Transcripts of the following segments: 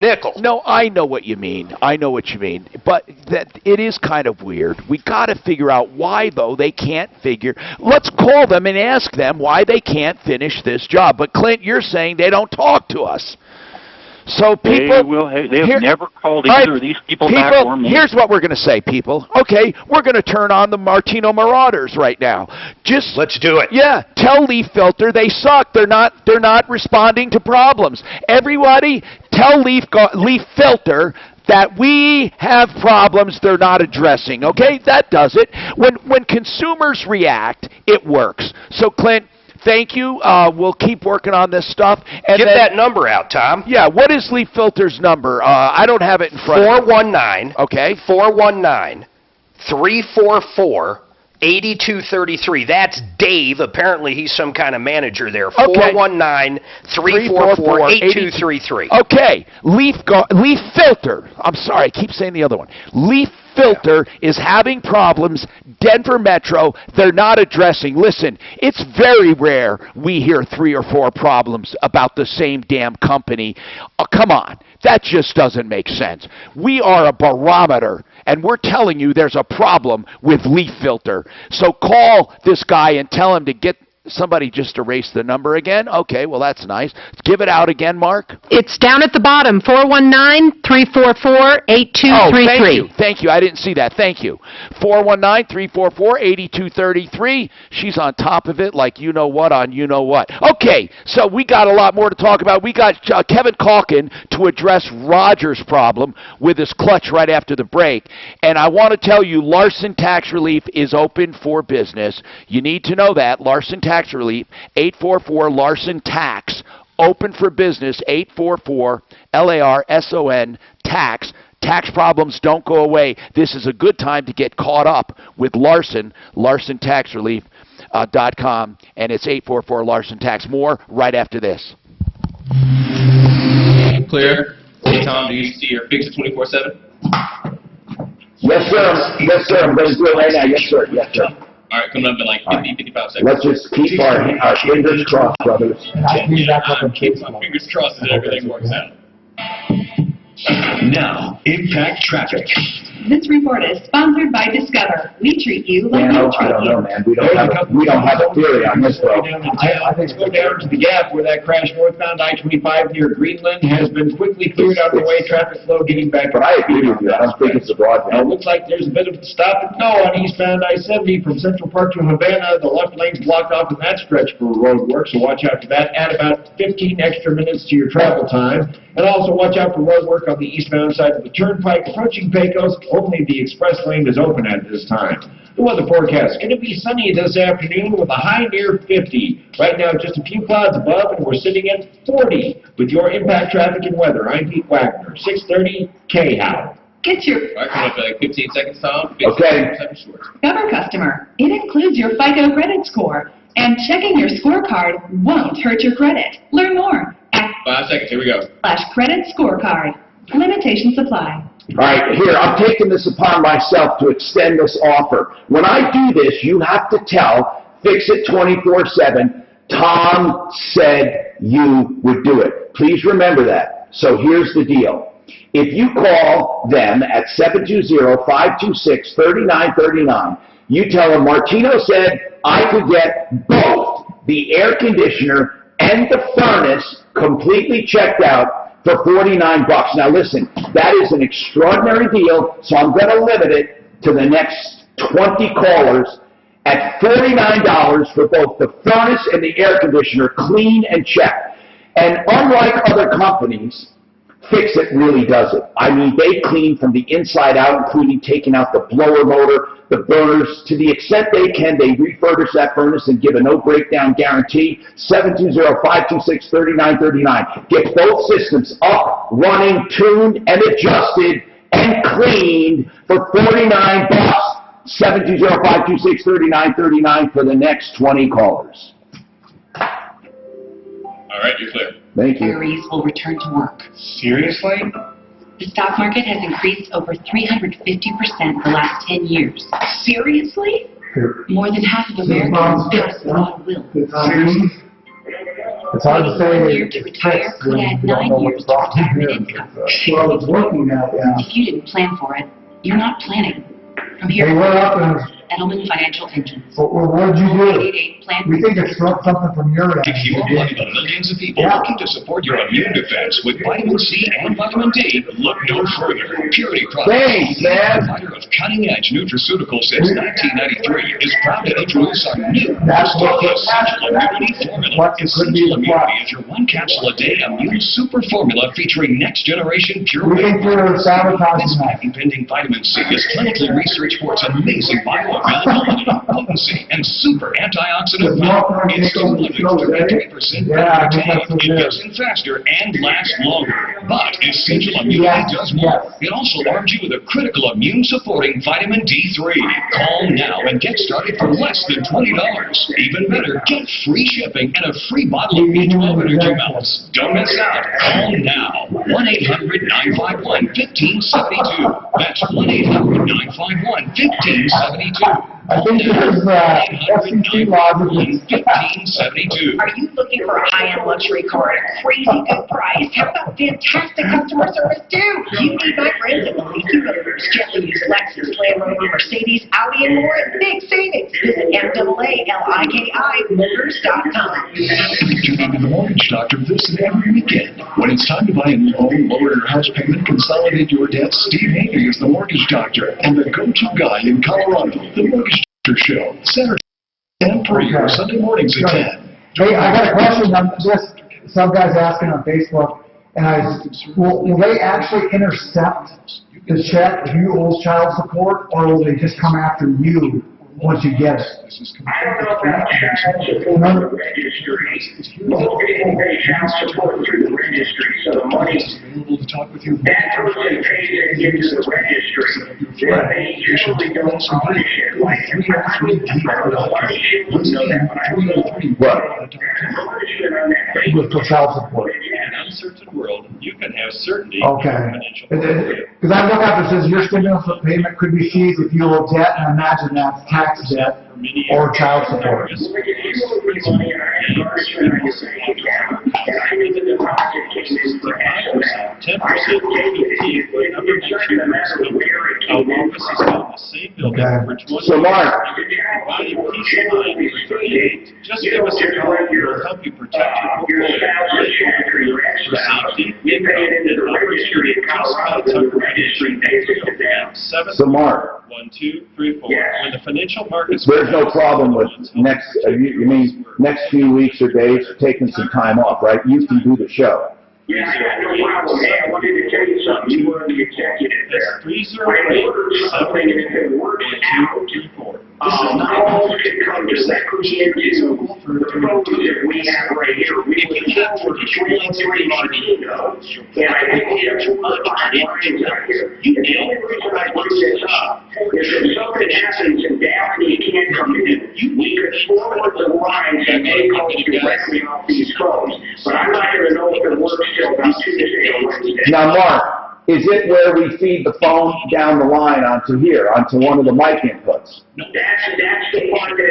nickel. No, I know what you mean. I know what you mean. But that it is kind of weird. We got to figure out why, though, they can't figure. Let's call them and ask them why they can't finish this job. But, Clint, you're saying they don't talk to us. So people, they have never called either of these people back or me. Here's what we're going to say, people. Okay, we're going to turn on the Martino Marauders right now. Let's do it. Yeah, tell Leaf Filter they suck. They're not responding to problems. Everybody, tell Leaf Filter that we have problems they're not addressing. Okay, that does it. When consumers react, it works. So, Clint, thank you. We'll keep working on this stuff. And get that number out, Tom. Yeah, what is Leaf Filter's number? I don't have it in front of me. 419. Okay. 419-344-8233. That's Dave. Apparently, he's some kind of manager there. Okay. 419-344-8233. Okay. Leaf Filter. I'm sorry, I keep saying the other one. Leaf Filter is having problems. Denver Metro, they're not addressing. Listen, it's very rare we hear 3 or 4 problems about the same damn company. Oh, come on. That just doesn't make sense. We are a barometer, and we're telling you there's a problem with Leaf Filter. So call this guy and tell him to get somebody just erase the number again. Okay, well, that's nice. Give it out again, Mark. It's down at the bottom, 419-344-8233. Oh, thank you. Thank you. I didn't see that. Thank you. 419-344-8233. She's on top of it like you know what on you know what. Okay, so we got a lot more to talk about. We got Kevin Calkin to address Roger's problem with his clutch right after the break. And I want to tell you, Larson Tax Relief is open for business. You need to know that. Larson Tax Relief, 844 Larson Tax, open for business, 844 LARSON Tax. Tax problems don't go away. This is a good time to get caught up with Larson, LarsonTaxRelief.com, and it's 844 Larson Tax. More right after this. Clear. Hey, Tom, do you see your fix it 24/7? Yes, sir. Yes, sir. I'm going to do it right now. Yes, sir. Yes, sir. All right, coming up in like 50, 55 seconds. Let's just keep our fingers crossed, brothers. Keep my fingers crossed that everything works out. Now, impact traffic. This report is sponsored by Discover. We treat you like we treat I don't know, you. man. We don't have a theory on this, though. Let's go down to the gap where that crash northbound I-25 near Greenland has been quickly cleared out of the way. Traffic flow getting back. But I agree with you. I don't think it's a broadband. It looks like there's a bit of stop and go on eastbound I-70 from Central Park to Havana. The left lane's blocked off in that stretch for road work, so watch out for that. Add about 15 extra minutes to your travel time. And also watch out for road work on the eastbound side of the turnpike approaching Pecos. Only the express lane is open at this time. The weather forecast is going to be sunny this afternoon with a high near 50. Right now, just a few clouds above, and we're sitting at 40. With your impact traffic and weather, I'm Pete Wagner, 630 K-How. Get your All right, coming up in like 15 seconds, Tom. Okay. Discover customer. It includes your FICO credit score. And checking your scorecard won't hurt your credit. Learn more at 5 seconds. Here we go. /credit scorecard. Limitations apply. All right, here, I'm taking this upon myself to extend this offer. When I do this, you have to tell Fix It 24/7, Tom said you would do it. Please remember that. So here's the deal. If you call them at 720-526-3939, you tell them Martino said I could get both the air conditioner and the furnace completely checked out for $49. Now listen, that is an extraordinary deal, so I'm going to limit it to the next 20 callers at $49 for both the furnace and the air conditioner, clean and checked. And unlike other companies, Fix It really does it. I mean, they clean from the inside out, including taking out the blower motor, the burners. To the extent they can, they refurbish that furnace and give a no-breakdown guarantee. 720-526-3939. Get both systems up, running, tuned, and adjusted, and cleaned for $49. 720-526-3939 for the next 20 callers. All right, you're clear. Thank you. Retirees will return to work. Seriously? The stock market has increased over 350% the last 10 years. Seriously? More than half of Americans passed on will. It's hard to say Waiting 1 year to retire could add 9 years to retirement income. Well, it's working out, yeah. If you didn't plan for it, you're not planning. From here Hey, what happened? Edelman Financial Engines. What did you do? 888 plan. We think it's something from your end. If you're one of the millions of people looking to support your immune defense with vitamin C and vitamin D, look no further. Purity Products, Thanks, man. provider of cutting-edge nutraceuticals since 1993, is proud to introduce our new That's what Essential Immunity Formula. Essential Immunity is your one capsule a day immune super formula featuring next-generation pure We think you're sabotaging This that. patent-pending vitamin C is clinically researched for its amazing bioavailability, potency, and super antioxidant power. It's 233% Yeah, I better think that's contained. what It it gets is. in faster and lasts longer. But Essential Immunity Yes, does more. yes. It also arms you with a critical immune-supporting vitamin D3. Call now and get started for less than $20. Even better, get free shipping and a free bottle of B12 Energy Melts. Don't miss out. Call now. 1-800-951-1572. That's 1-800-951-1572. I think there's FCC laws against 1572. Are you looking for a high-end luxury car at a crazy good price? How about fantastic customer service too? You need my friends at Maliki Motors. Gently used Lexus, Land Rover, Mercedes, Audi, and more at big savings. Visit MAALIKI Motors.com. Tune into the Mortgage Doctor this and every weekend. When it's time to buy a loan, lower your house payment, consolidate your debts, Steve Haney is the Mortgage Doctor and the go-to guy in Colorado. The Mortgage Doctor Show, Saturday and Preview, Sunday mornings at 10. Hey, I got a question. Some guy's asking on Facebook, and will they actually intercept the check if you owe child support, or will they just come after you once you get it? I don't know if that's the registry. Most people pay child support through the registry, so the money Available to talk with you. that person pays it into the registry. Then they usually don't publish it like every time. I wouldn't know that, but I would know What? With the child support. In an uncertain world, you can have certainty. Okay. Because I look up, it says your stimulus payment could be seized if you owe debt, and I imagine that's tax debt or child support. So, Mark, Just give us a call. We'll help you protect your portfolio for safety, income, and opportunity. Just contact the registry so Mark, 71234. When the financial markets. there's no problem with next, you mean next few weeks or days taking some time off, right? You can do the show. Yeah, I know you want to say, I wanted to tell you something, you were the executive there. That's 308 Something if it works out, 1224. this is not all to come to secretary, it's a the photos that we have right here, we would have for 3 Martino, and I think it's much on the lines out here. The only reason I bring this up is if something happens and Daphne can't come in, we could forward the lines and they call directly off these phones, but I'm not gonna know if it works till about Tuesday or Wednesday. Now, Mark, is it where we feed the phone down the line onto here, onto one of the mic inputs? That's the part that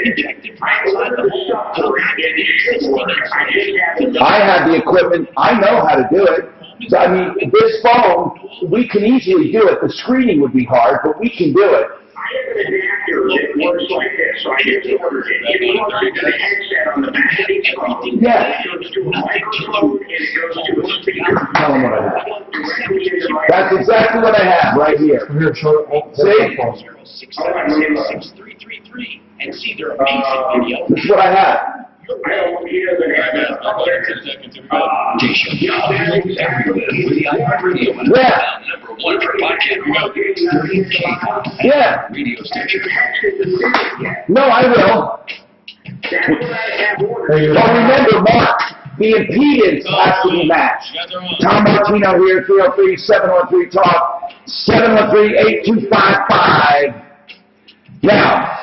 I love the stuff for I have the equipment, I know how to do it. So, I mean, this phone, we can easily do it. The screening would be hard, but we can do it. I have an adapter that works like this, so I just ordered it. It plugs into the headset on the back of each phone. Yeah. It goes to a microphone and it goes to a speaker. Tell them what I have. Directly into my. That's exactly what I have right here. Here, show it. See? 676-6333 and see their amazing video. This is what I have. I don't, he doesn't have that. Station. Everywhere with the iHeartRadio app. Yeah. Number one for podcast. Yeah. Radio station. No, I will. That's what I have ordered. But remember, Mark, the impedance has to be matched. Tom Martino here, 303-713-TALK, 713-8255. Now,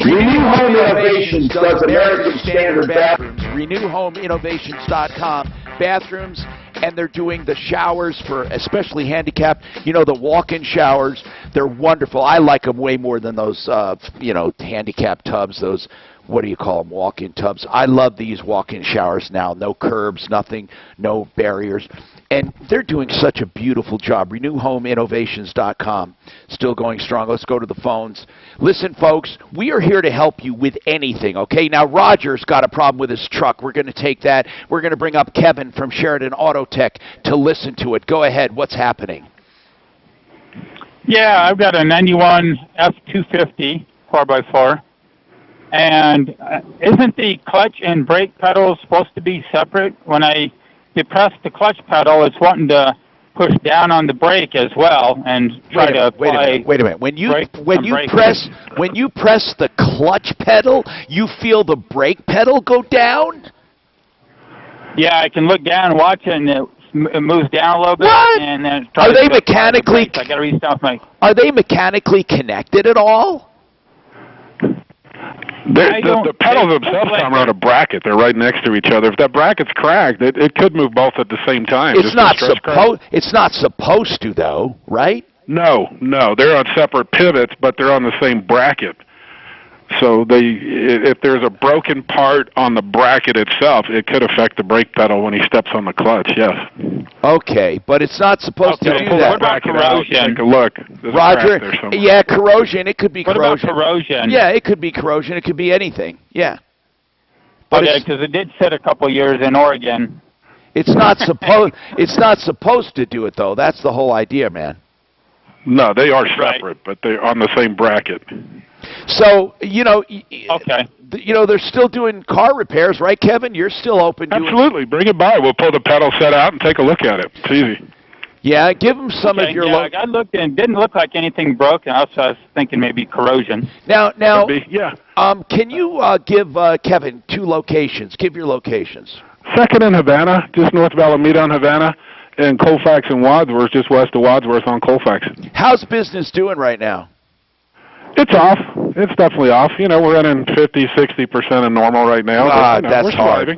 Renew Home Innovations does American Standard bathrooms. RenewHomeInnovations.com. Bathrooms, and they're doing the showers for especially handicapped. You know, the walk-in showers. They're wonderful. I like them way more than those, handicapped tubs, those what do you call them, walk-in tubs. I love these walk-in showers now. No curbs, nothing, no barriers. And they're doing such a beautiful job. RenewHomeInnovations.com, still going strong. Let's go to the phones. Listen, folks, we are here to help you with anything, okay? Now, Roger's got a problem with his truck. We're going to take that. We're going to bring up Kevin from Sheridan Auto Tech to listen to it. Go ahead. What's happening? Yeah, I've got a 91 F250 4x4. And isn't the clutch and brake pedals supposed to be separate? When I depress the clutch pedal, it's wanting to push down on the brake as well and try to apply. Wait a minute. When you press the clutch pedal, you feel the brake pedal go down? Yeah, I can look down and watch it, and it moves down a little bit. What? And then Are they mechanically? I got to restart my. Are they mechanically connected at all? The pedals themselves come around a bracket. They're right next to each other. If that bracket's cracked, it could move both at the same time. It's not supposed to, though, right? No. They're on separate pivots, but they're on the same bracket. So if there's a broken part on the bracket itself, it could affect the brake pedal when he steps on the clutch, yes. Okay, but it's not supposed to do that. What about corrosion? Take a look. Roger, yeah, corrosion. It could be corrosion. What about corrosion? Yeah, it could be corrosion. It could be anything. Yeah. But okay, because it did sit a couple years in Oregon. It's not supposed. It's not supposed to do it though. That's the whole idea, man. No, they are separate, but they're on the same bracket. So they're still doing car repairs, right, Kevin? You're still open. Absolutely, bring it by. We'll pull the pedal set out and take a look at it. It's easy. Yeah, give them some of your. I looked and it didn't look like anything broken. So I was thinking maybe corrosion. Now, yeah. Can you give Kevin 2 locations? Give your locations. 2nd in Havana, just north of Alameda on Havana, and Colfax and Wadsworth, just west of Wadsworth on Colfax. How's business doing right now? It's off. It's definitely off. You know, we're running 50, 60% of normal right now. That's hard.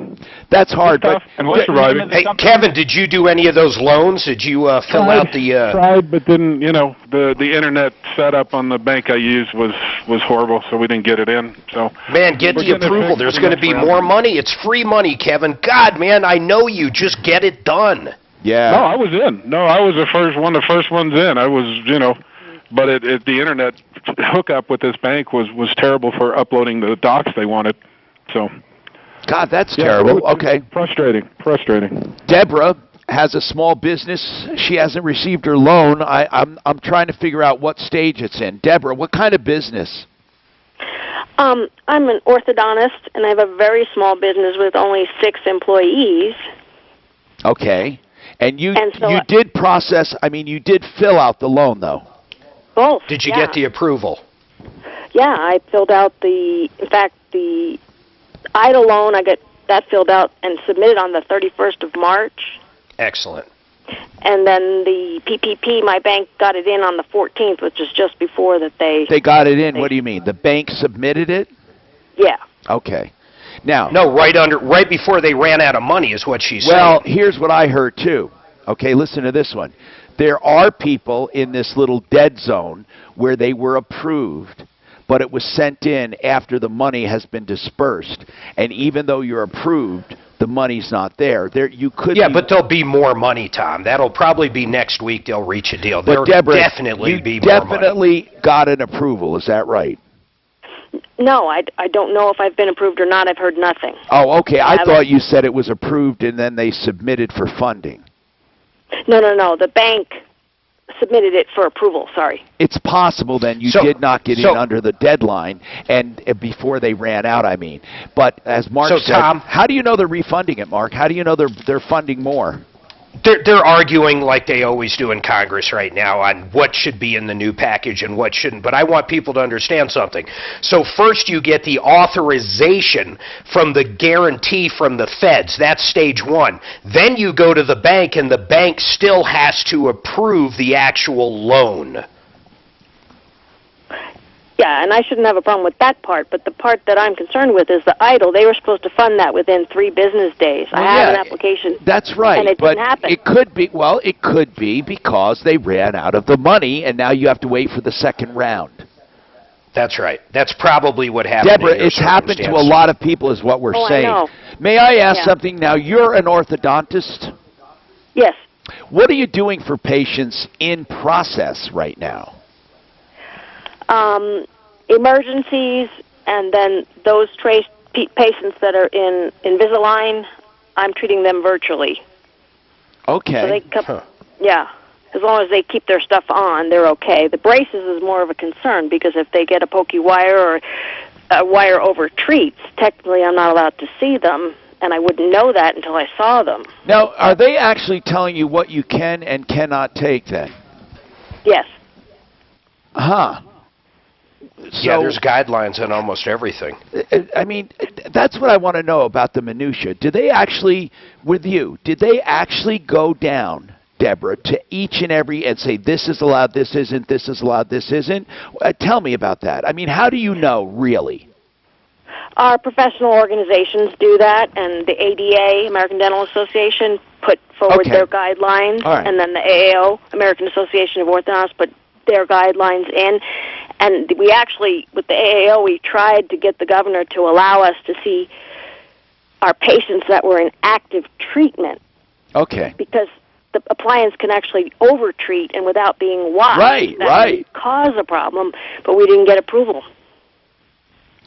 That's hard. But surviving. Hey, Kevin, did you do any of those loans? Did you fill out the? Tried, but didn't. You know, the internet setup on the bank I used was horrible, so we didn't get it in. So man, get the approval. There's going to be more money. It's free money, Kevin. God, man, I know you. Just get it done. Yeah. No, I was in. No, I was the first ones in. I was, but the internet hookup with this bank was terrible for uploading the docs they wanted. So, God, that's terrible. Okay. Frustrating. Deborah has a small business. She hasn't received her loan. I'm trying to figure out what stage it's in. Deborah, what kind of business? I'm an orthodontist, and I have a very small business with only 6 employees. Okay. And you did process, you did fill out the loan, though. Both. Did you get the approval? Yeah, I filled out the EIDL loan, I got that filled out and submitted on the 31st of March. Excellent. And then the PPP, my bank got it in on the 14th, which is just before that they... They got it in? What do you mean? The bank submitted it? Yeah. Okay. Now... No, right before they ran out of money is what she's saying. Well, here's what I heard, too. Okay, listen to this one. There are people in this little dead zone where they were approved, but it was sent in after the money has been dispersed. And even though you're approved, the money's not there. But there'll be more money, Tom. That'll probably be next week they'll reach a deal. But There'll Deborah, definitely be more money. Definitely got an approval. Is that right? No, I don't know if I've been approved or not. I've heard nothing. Oh, okay. I thought you said it was approved and then they submitted for funding. No. The bank submitted it for approval, sorry. It's possible then you did not get in under the deadline and before they ran out, But as Mark said, Tom, how do you know they're refunding it, Mark? How do you know they're funding more? They're arguing like they always do in Congress right now on what should be in the new package and what shouldn't. But I want people to understand something. So first you get the authorization from the guarantee from the feds. That's stage 1. Then you go to the bank, and the bank still has to approve the actual loan. Yeah, and I shouldn't have a problem with that part, but the part that I'm concerned with is the EIDL. They were supposed to fund that within 3 business days. I have an application. That's right. And it didn't happen. It could be because they ran out of the money, and now you have to wait for the second round. That's right. That's probably what happened. Deborah, it's happened to a lot of people is what we're saying. I know. May I ask something now? You're an orthodontist? Yes. What are you doing for patients in process right now? Emergencies, and then those patients that are in Invisalign, I'm treating them virtually. Okay. So they come, yeah. As long as they keep their stuff on, they're okay. The braces is more of a concern because if they get a pokey wire or a wire over treats, technically I'm not allowed to see them, and I wouldn't know that until I saw them. Now, are they actually telling you what you can and cannot take then? Yes. Huh. Yeah, there's guidelines on almost everything. I mean, that's what I want to know about the minutia. Did they actually, with you, did they actually go down, Deborah, to each and every and say, this is allowed, this isn't, this is allowed, this isn't? Tell me about that. I mean, how do you know, really? Our professional organizations do that, and the ADA, American Dental Association, put forward their guidelines, and then the AAO, American Association of Orthodontists, put their guidelines in. And we actually, with the AAO, we tried to get the governor to allow us to see our patients that were in active treatment. Okay. Because the appliance can actually over-treat, and without being washed, that would cause a problem, but we didn't get approval.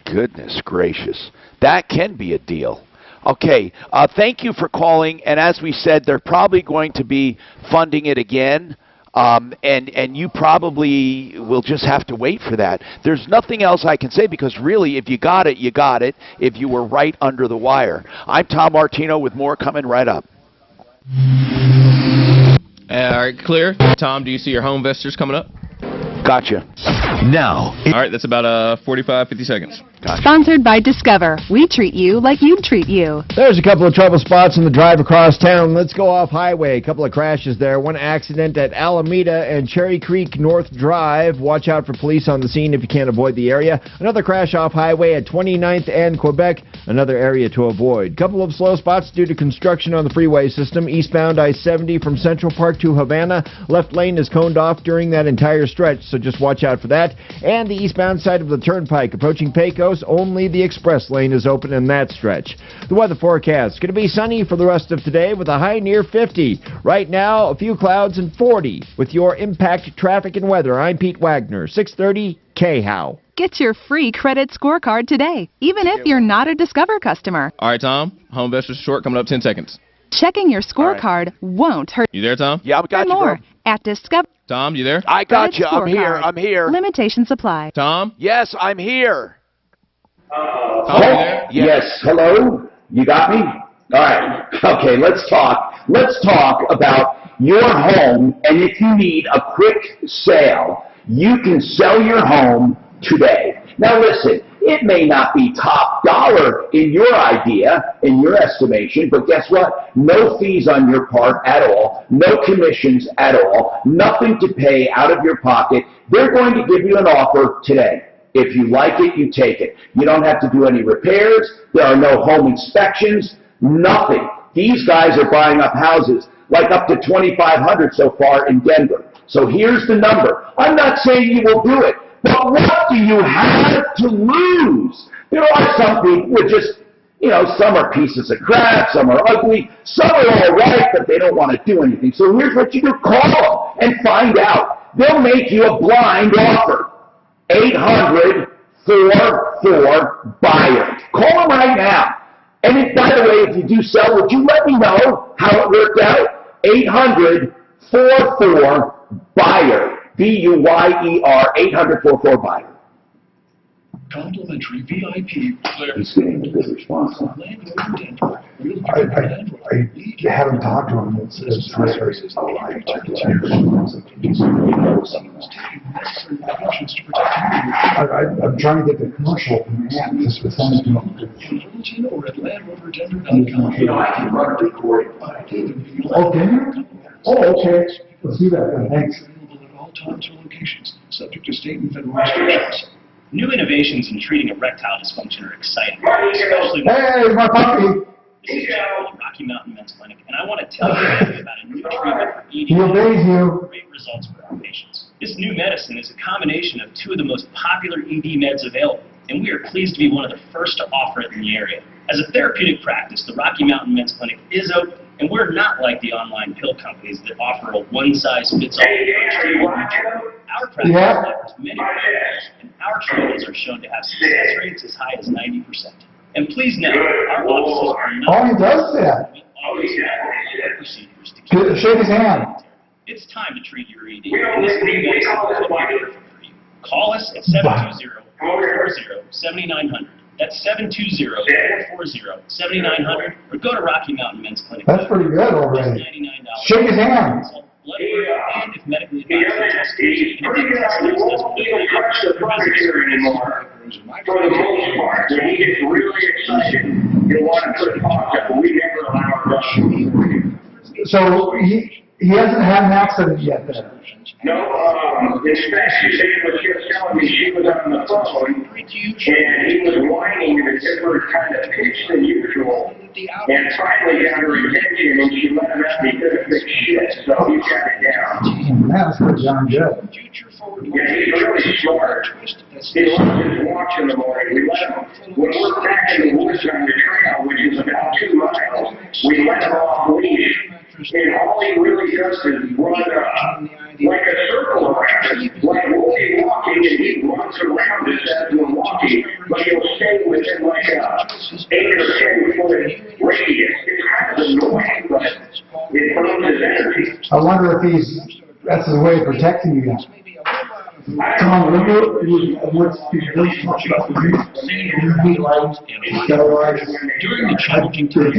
Goodness gracious. That can be a deal. Okay, thank you for calling, and as we said, they're probably going to be funding it again, and you probably will just have to wait for that. There's nothing else I can say, because really, if you got it, you got it, if you were right under the wire. I'm Tom Martino with more coming right up. All right, clear. Tom, do you see your home investors coming up? Gotcha. Now. All right, that's about 45, 50 seconds. Gotcha. Sponsored by Discover. We treat you like you'd treat you. There's a couple of trouble spots on the drive across town. Let's go off highway. A couple of crashes there. One accident at Alameda and Cherry Creek North Drive. Watch out for police on the scene if you can't avoid the area. Another crash off highway at 29th and Quebec. Another area to avoid. Couple of slow spots due to construction on the freeway system. Eastbound I-70 from Central Park to Havana. Left lane is coned off during that entire stretch, so just watch out for that. And the eastbound side of the turnpike approaching Pecos, only the express lane is open in that stretch. The weather forecast, going to be sunny for the rest of today with a high near 50. Right now, a few clouds and 40. With your Impact Traffic and Weather, I'm Pete Wagner, 630 KHOW. Get your free credit scorecard today, even if you're not a Discover customer. All right, Tom. Home investors short coming up 10 seconds. Checking your scorecard won't hurt. You there, Tom? Yeah, I got you, more bro. At Discover. Tom, you there? I got you. I'm here. I'm here. Limitations apply. Tom? Yes, I'm here. Tom, you there? Yes. Hello? You got me? All right. Okay, let's talk. Let's talk about your home, and if you need a quick sale, you can sell your home today. Now listen, it may not be top dollar in your idea, in your estimation, but guess what? No fees on your part at all, no commissions at all, nothing to pay out of your pocket. They're going to give you an offer today. If you like it, you take it. You don't have to do any repairs. There are no home inspections, nothing. These guys are buying up houses like up to 2,500 so far in Denver. So here's the number. I'm not saying you will do it, but what do you have to lose? There are some people with just, some are pieces of crap, some are ugly, some are all right, but they don't want to do anything. So here's what you do. Call them and find out. They'll make you a blind offer. 800-44-BUYER. Call them right now. And by the way, if you do sell, would you let me know how it worked out? 800-44-BUYER. B-U-Y-E-R, 800-44-BUYER. Complimentary VIP. He's getting a good response. I haven't talked to him. I'm trying to get the commercial from the app. Just with something. Or at LandRoverDenver.com. I can run a recording. Okay. Oh, okay. Let's do that then. Thanks. All times or locations, subject to state and federal restrictions. New innovations in treating erectile dysfunction are exciting, especially Hey, my puppy! This is Joe at Rocky Mountain Men's Clinic, and I want to tell you about a new treatment for eating. He obeys you. Great results for our patients. This new medicine is a combination of two of the most popular ED meds available, and we are pleased to be one of the first to offer it in the area. As a therapeutic practice, the Rocky Mountain Men's Clinic is open, and we're not like the online pill companies that offer a one-size-fits-all approach. Our practice offers many programs, and our treatments are shown to have success rates as high as 90%. And please note, our offices are not... Oh, he does that. We always have procedures to keep... Shake his hand. It's time to treat your ED, and this new medicine is perfect for you. Call us at 720-440-7900. That's 720-440-7900, or go to Rocky Mountain Men's Clinic. That's pretty good already. Shake his hand. Blood work, and if medically advised, test scores. And if the test doesn't anymore. For the most part, when he gets really excited, he'll want to talk, but we never allow a rush. So he hasn't had an accident yet then? No, in fact, Suzanne was just telling me she was on the phone, and he was whining in a different kind of pitch than usual, and finally got her attention, and she let him out because of the shit, so he got it down. That was pretty darn good. Yeah, he's really smart. He loves his walks in the morning. We let him, when we're back in the woods on the trail, which is about 2 miles, we let him off leash. And all he really does is run like a circle around us. Like we'll be walking and he runs around us as we're walking, but he'll stay within like a 8 or 10 foot radius. It's kind of annoying, but it burns his energy. I wonder if that's his way of protecting you guys. Tom, remember what's the first talk about the during the challenging times,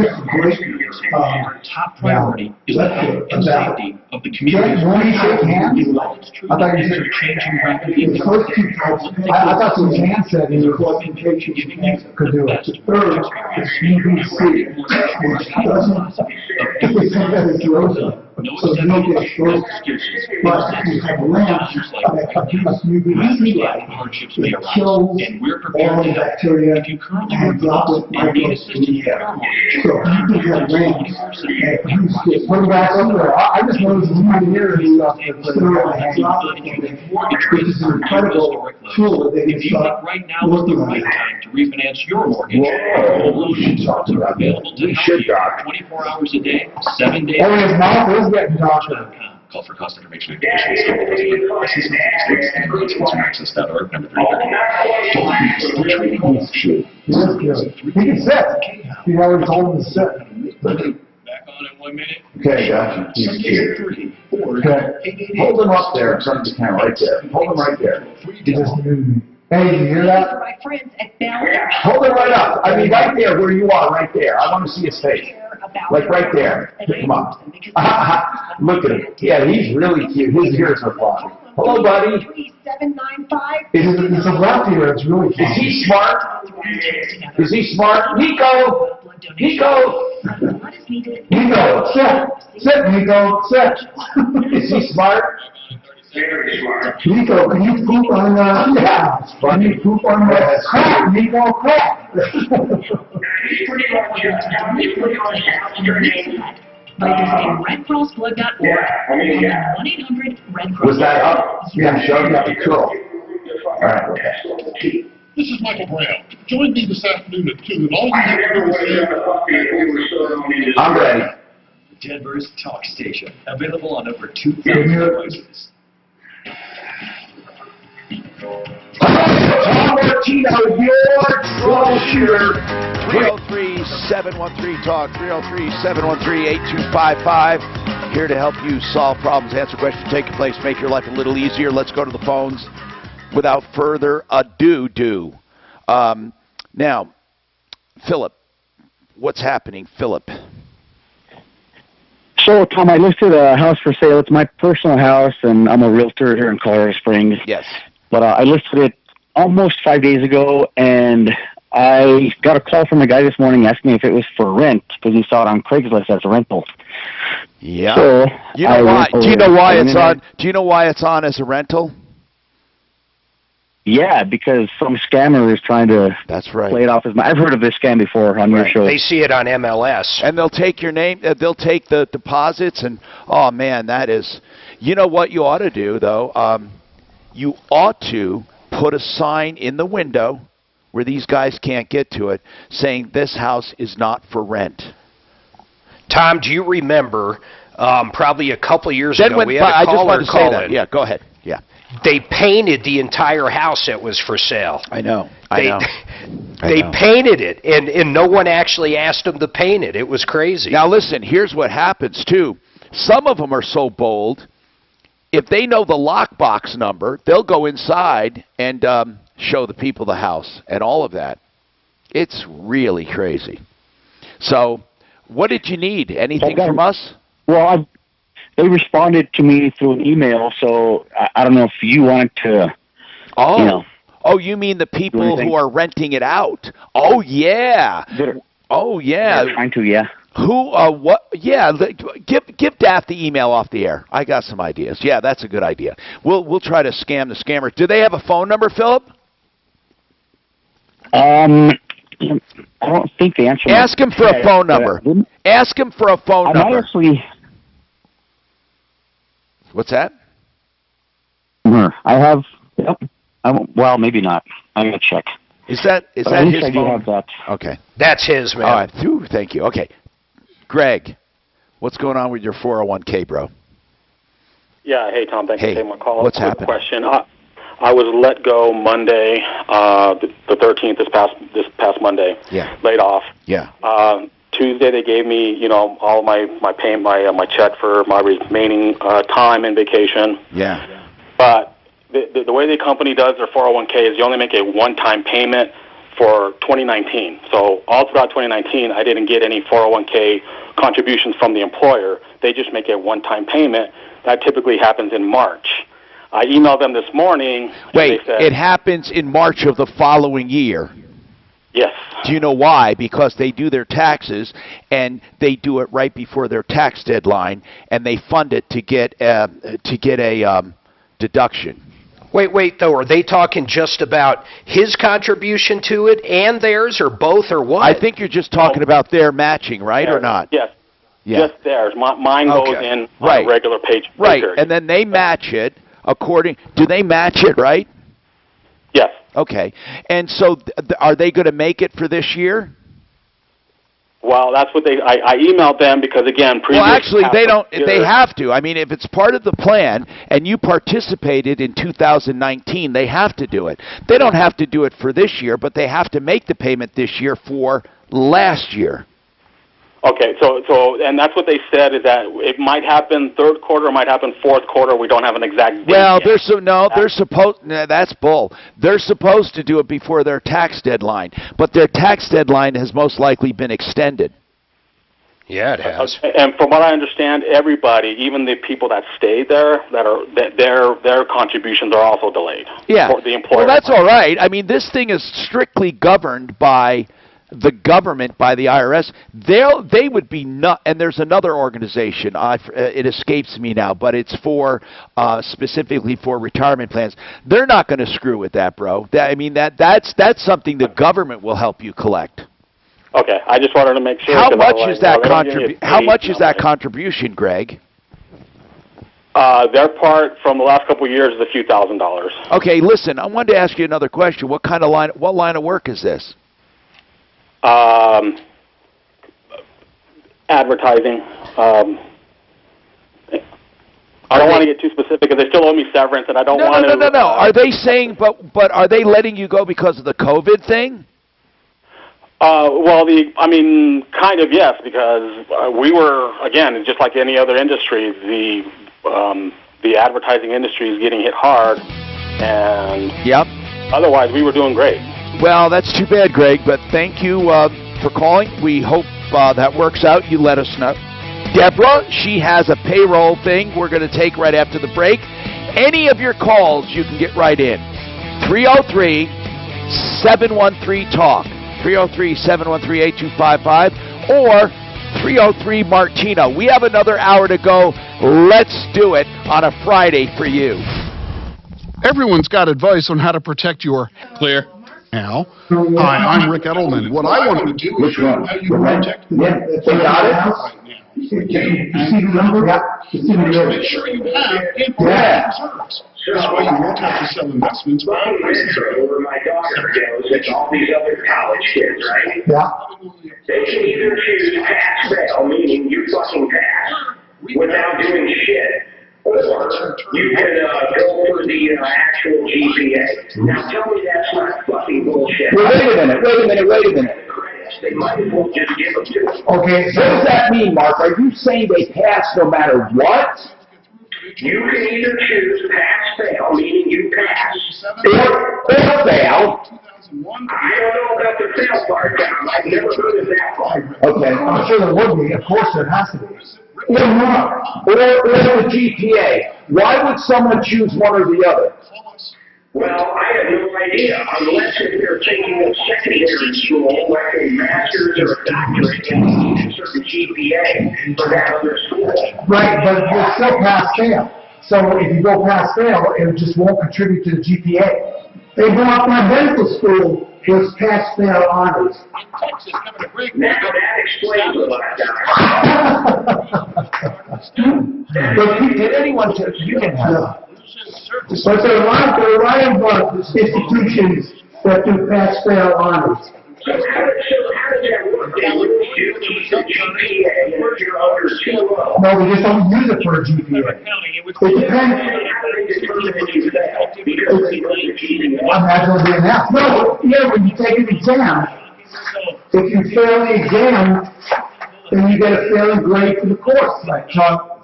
our top priority is the health and safety of the community. When you shake hands, I thought you said changing rapidly. the first 2 parts. I thought Suzanne said he was watching patients could do it. The third is UVC, which doesn't, it's something that throws up. So you don't get exposed. But you have lamps that produce UVC light that kills all the bacteria and droplets microbes. So you can have lamps that produce it. Put them back over there. I just noticed this right here and stuff that's still hanging out, which is an incredible tool that they can start working on. Time to refinance your mortgage. Solutions are available to help you 24 hours a day, 7 days. Oh, his mouth is getting darker. Call for cost information and conditions. Access.org, number 330. He can sit. He already told him to sit. Back on in 1 minute. Okay, gotcha. Okay. Hold him up there in front of the camera, right there. Hold him right there. He just muted me. Hey, did you hear that? My friends at Bell. Hold it right up. I mean, right there where you are, right there. I want to see his face. Like right there. Come on. Look at him. Yeah, he's really cute. His ears are floppy. Hello, buddy. 3795. It's a left ear. It's really funny. Is he smart? Is he smart? Nico! Nico! Nico, sit! Sit, Nico, sit! Is he smart? Nico, can you poop on yeah. Can you poop on that crap, Nico, crap? By visiting redcrossblood.org or calling 1-800-RED-CROSS. Was that up? Yeah, showed up. Cool. All right, okay. This is Michael Brown. Join me this afternoon at 2, and all you have to do is I'm ready. Denver's Talk Station, available on over 2,000 devices. Tom Martino, your troubleshooter. 303-713-TALK, 303-713-8255. Here to help you solve problems, answer questions taking place, make your life a little easier. Let's go to the phones without further ado. Now, Philip, what's happening, Philip? So, Tom, I listed a house for sale. It's my personal house, and I'm a realtor here in Colorado Springs. Yes. But I listed it almost 5 days ago, and I got a call from a guy this morning asking me if it was for rent because he saw it on Craigslist as a rental. Yeah. So you know why? Do you know why it's on? Do you know why it's on as a rental? Yeah, because some scammer is trying to play it off as I've heard of this scam before on your show. They see it on MLS. And they'll take your name, they'll take the deposits, and, oh, man, that is, You know what you ought to do, though? You ought to put a sign in the window where these guys can't get to it saying this house is not for rent. Tom, do you remember probably a couple years ago we had I a just caller wanted to say call that. in. Yeah, go ahead. Yeah. They painted the entire house that was for sale. I know. They painted it, and no one actually asked them to paint it. It was crazy. Now, listen, here's what happens, too. Some of them are so bold, if they know the lockbox number, they'll go inside and show the people the house and all of that. It's really crazy. So, what did you need? Anything from us? Well, they responded to me through an email, so I don't know if you wanted to, Oh. you know. Oh, you mean the people who are renting it out? Oh, yeah. Oh, yeah. They're trying to, yeah. Who, what, yeah, give Daft the email off the air. I got some ideas. Yeah, that's a good idea. We'll try to scam the scammer. Do they have a phone number, Philip? I don't think they answered. Ask him for a phone number. Ask him for a phone number. Actually, what's that? I have, yep. Well, maybe not. I'm going to check. Is that his I do phone? have that. Okay. That's his, man. All right. Thank you. Okay. Greg, what's going on with your 401k, bro? Yeah, hey, Tom, thanks for taking my call. What's Quick happening? question. I was let go Monday, the 13th, this past Monday. Yeah. Laid off. Yeah. Tuesday they gave me, all my pay, my check for my remaining time and vacation. Yeah. But the way the company does their 401k is you only make a one-time payment for 2019. So all throughout 2019, I didn't get any 401k contributions from the employer. They just make a one-time payment. That typically happens in March. I emailed them this morning. Wait, they said, it happens in March of the following year. Yes. Do you know why? Because they do their taxes, and they do it right before their tax deadline, and they fund it to get a deduction. Wait, though, are they talking just about his contribution to it and theirs, or both, or what? I think you're just talking about their matching, right, or not? Yes. Yeah. Just theirs. Mine goes in on a regular page. Right, and then they match it do they match it, right? Yes. Okay, and so are they going to make it for this year? Well, that's what I emailed them because, again, Well, actually, they don't. They have to. I mean, if it's part of the plan and you participated in 2019, they have to do it. They don't have to do it for this year, but they have to make the payment this year for last year. Okay, so and that's what they said is that it might happen third quarter, it might happen fourth quarter. We don't have an exact date Well, yet. they're supposed. That's bull. They're supposed to do it before their tax deadline, but their tax deadline has most likely been extended. Yeah, it has. And from what I understand, everybody, even the people that stayed there, their contributions are also delayed. Yeah. For the employer. Well, that's all right. I mean, this thing is strictly governed by the government, by the IRS. They would be not. And there's another organization. It escapes me now, but it's for specifically for retirement plans. They're not going to screw with that, bro. That's something the government will help you collect. Okay, I just wanted to make sure. How much is that contribution, Greg? Their part from the last couple of years is a few $1,000s. Okay, listen, I wanted to ask you another question. What line of work is this? Advertising. I don't want to get too specific because they still owe me severance, and I don't want to. No. Are they saying, but are they letting you go because of the COVID thing? Well, kind of yes, because we were, again, just like any other industry, the advertising industry is getting hit hard, and otherwise we were doing great. Well, that's too bad, Greg, but thank you for calling. We hope that works out. You let us know. Deborah, she has a payroll thing we're going to take right after the break. Any of your calls, you can get right in. 303-713-TALK. 303-713-8255 or 303-MARTINO. We have another hour to go. Let's do it on a Friday for you. Everyone's got advice on how to protect your clear. Now, hi, I'm Rick Edelman. What I want to do is show you how you protect You see the number? Yeah. You see the number? Make sure you have ample reserves. This way you won't have to sell investments when prices are where my daughter goes and all these other college kids, right? Yeah. They can either choose pass fail, meaning you fucking pass without doing shit, or you can go for the actual GPA. Now tell me that's not fucking bullshit. Well, wait a minute. They might as well just give them to us. Okay, so what does that mean, Mark? Are you saying they pass no matter what? You can either choose pass-fail, meaning you pass, or fail. I don't know about the fail part, Tom. I've never heard of that part. Okay. I'm sure there would be. Of course there has to be. Or the GPA. Why would someone choose one or the other? Well, I have no idea, unless if they're taking a secondary school, like a master's or a doctorate, and they need a certain GPA for that other school. Right, but it's still pass-fail. So if you go pass-fail, it just won't contribute to the GPA. They brought my medical school was pass-fail honors. Now that explains a lot, But did anyone tell you didn't have no. But there are a lot of institutions that do pass-fail honors. So how does that work? They would do the GPA and if you're under too low. No, we just don't use it for a GPA. It depends. I'm not going to be an ass. No, yeah, when you take an exam, if you fail the exam, then you get a failing grade for the course. Right.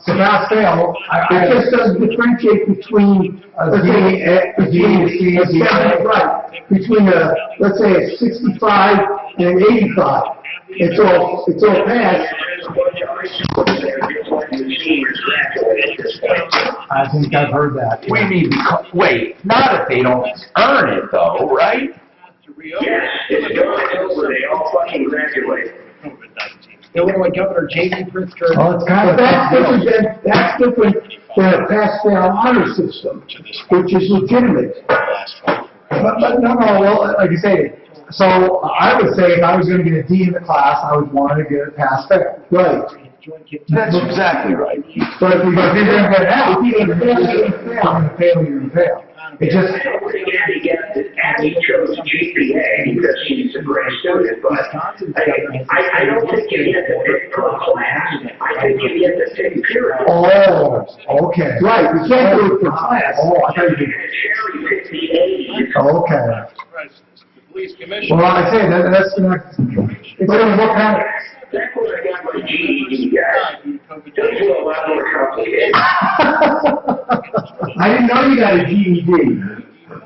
So pass-fail, it just doesn't differentiate between between let's say a 65 and an 85. It's all pass. I think I've heard that. We mean, wait, not if they don't earn it though, right? Yes, it's going over. They all fucking graduate. Illinois Governor J.B. Pritzker. Oh, it's kind of that's different than a pass-fail honor system, which is legitimate. But no, well, like you say, so I would say if I was going to get a D in the class, I would want to get a pass-fail. Right. That's exactly right. But if you're going to get that, if you're going to fail, you're going to fail. It just. Abby chose GPA because she's a great student, but I don't think you get to pick per class. I think you get to pick period. Oh, okay. Right, we can't do it per class. Oh, I thought you did. Cherry pick the A's. Okay. Well, I say that's it's going to look kind of. That's where I got my GED, guys. Those were a lot more complicated. I didn't know you got a GED.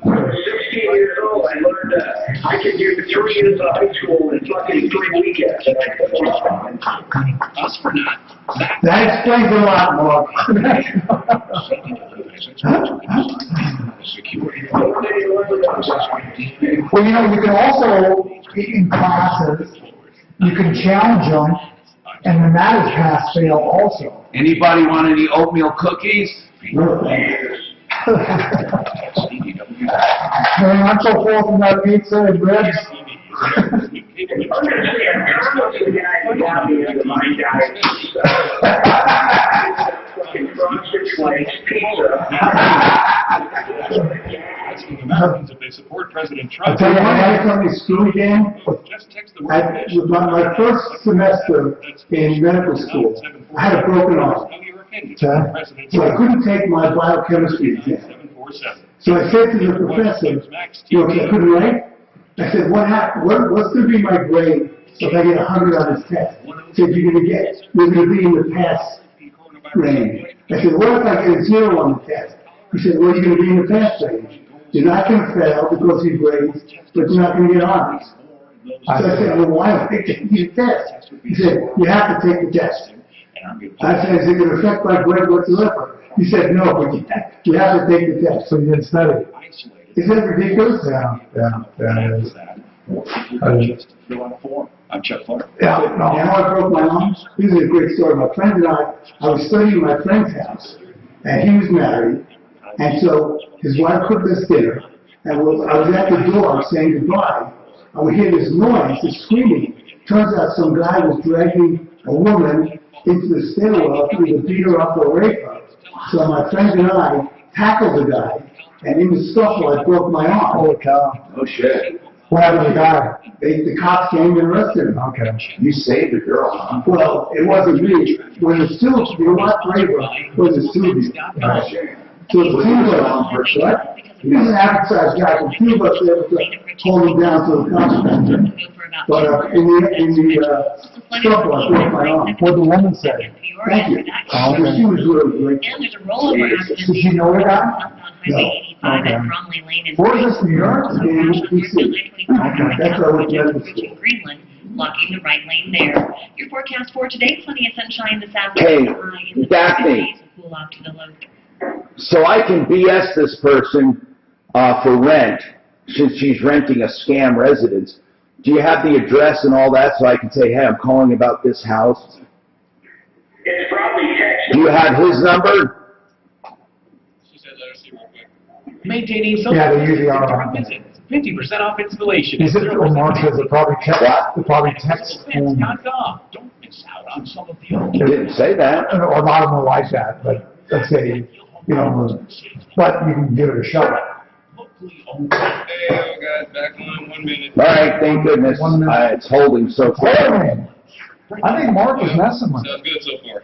When I was 16 years old, I learned I could do 3 years of high school in fucking 3 weekends, and I couldn't That explains a lot, Mark. Well, you know, you can also, in classes, you can challenge them, and then that is pass-fail also. Anybody want any oatmeal cookies? No thanks. I'm so full from that pizza and bread. Americans if they support President Trump. I tell you what, I had to come to school again. With my first semester in medical school, I had a broken arm. So I couldn't take my biochemistry exam. So I said to the professor, you know, I couldn't write. I said, what's going to be my grade if I get 100 on this test? He said, you're going to be in the pass range. I said, what if I get a 0 on the test? He said, well, you're going to be in the pass range. You're not going to fail because of your grades, but you're not going to get honors. I said, well, why don't I take the test? He said, you have to take the test. I said, is it going to affect my grade whatsoever? He said, no, but you have to take the test, so you didn't study. Isn't that ridiculous? I'm Chuck Clark. Yeah, no, you know I broke my arm? This is a great story. My friend and I was studying at my friend's house, and he was married, and so his wife cooked us dinner, and I was at the door saying goodbye, and we hear this noise, this screaming. Turns out some guy was dragging a woman into the stairwell through the beater upper apron. So my friend and I tackled the guy, and in the scuffle, I broke my arm. Holy cow. Oh, shit. What happened to the guy? The cops came and arrested him. Okay. You saved the girl, huh? Well, it wasn't me. When the two, you know what, braver was the two of you. So the two of us, right? He was an average-sized guy, the two of us were able to hold him down to the consequence. But in the scuffle, I broke my arm. What did the woman say? Thank you. She was really great. And there's a rollover accident. Did she know the guy? Highway 85 at Bromley Lane in Where is this, New York? Okay, that's what I was approaching Greenland, blocking the right lane there. Your forecast for today, plenty of sunshine this afternoon. Hey, Daphne. Cool off to the low. So I can BS this person for rent, since she's renting a scam residence. Do you have the address and all that so I can say, hey, I'm calling about this house? It's probably text. Do you have his number? Maintaining social. Yeah, they usually are. 50% off installation. Is it, Mark says it probably text, it probably text. Don't miss out on some of the other. You didn't say that. A lot of them are like that, but let's say, you know, but you can give it a shot. Hey, guys, back on 1 minute. All right, thank goodness. It's holding so far. I think Mark was messing with it. Sounds good so far.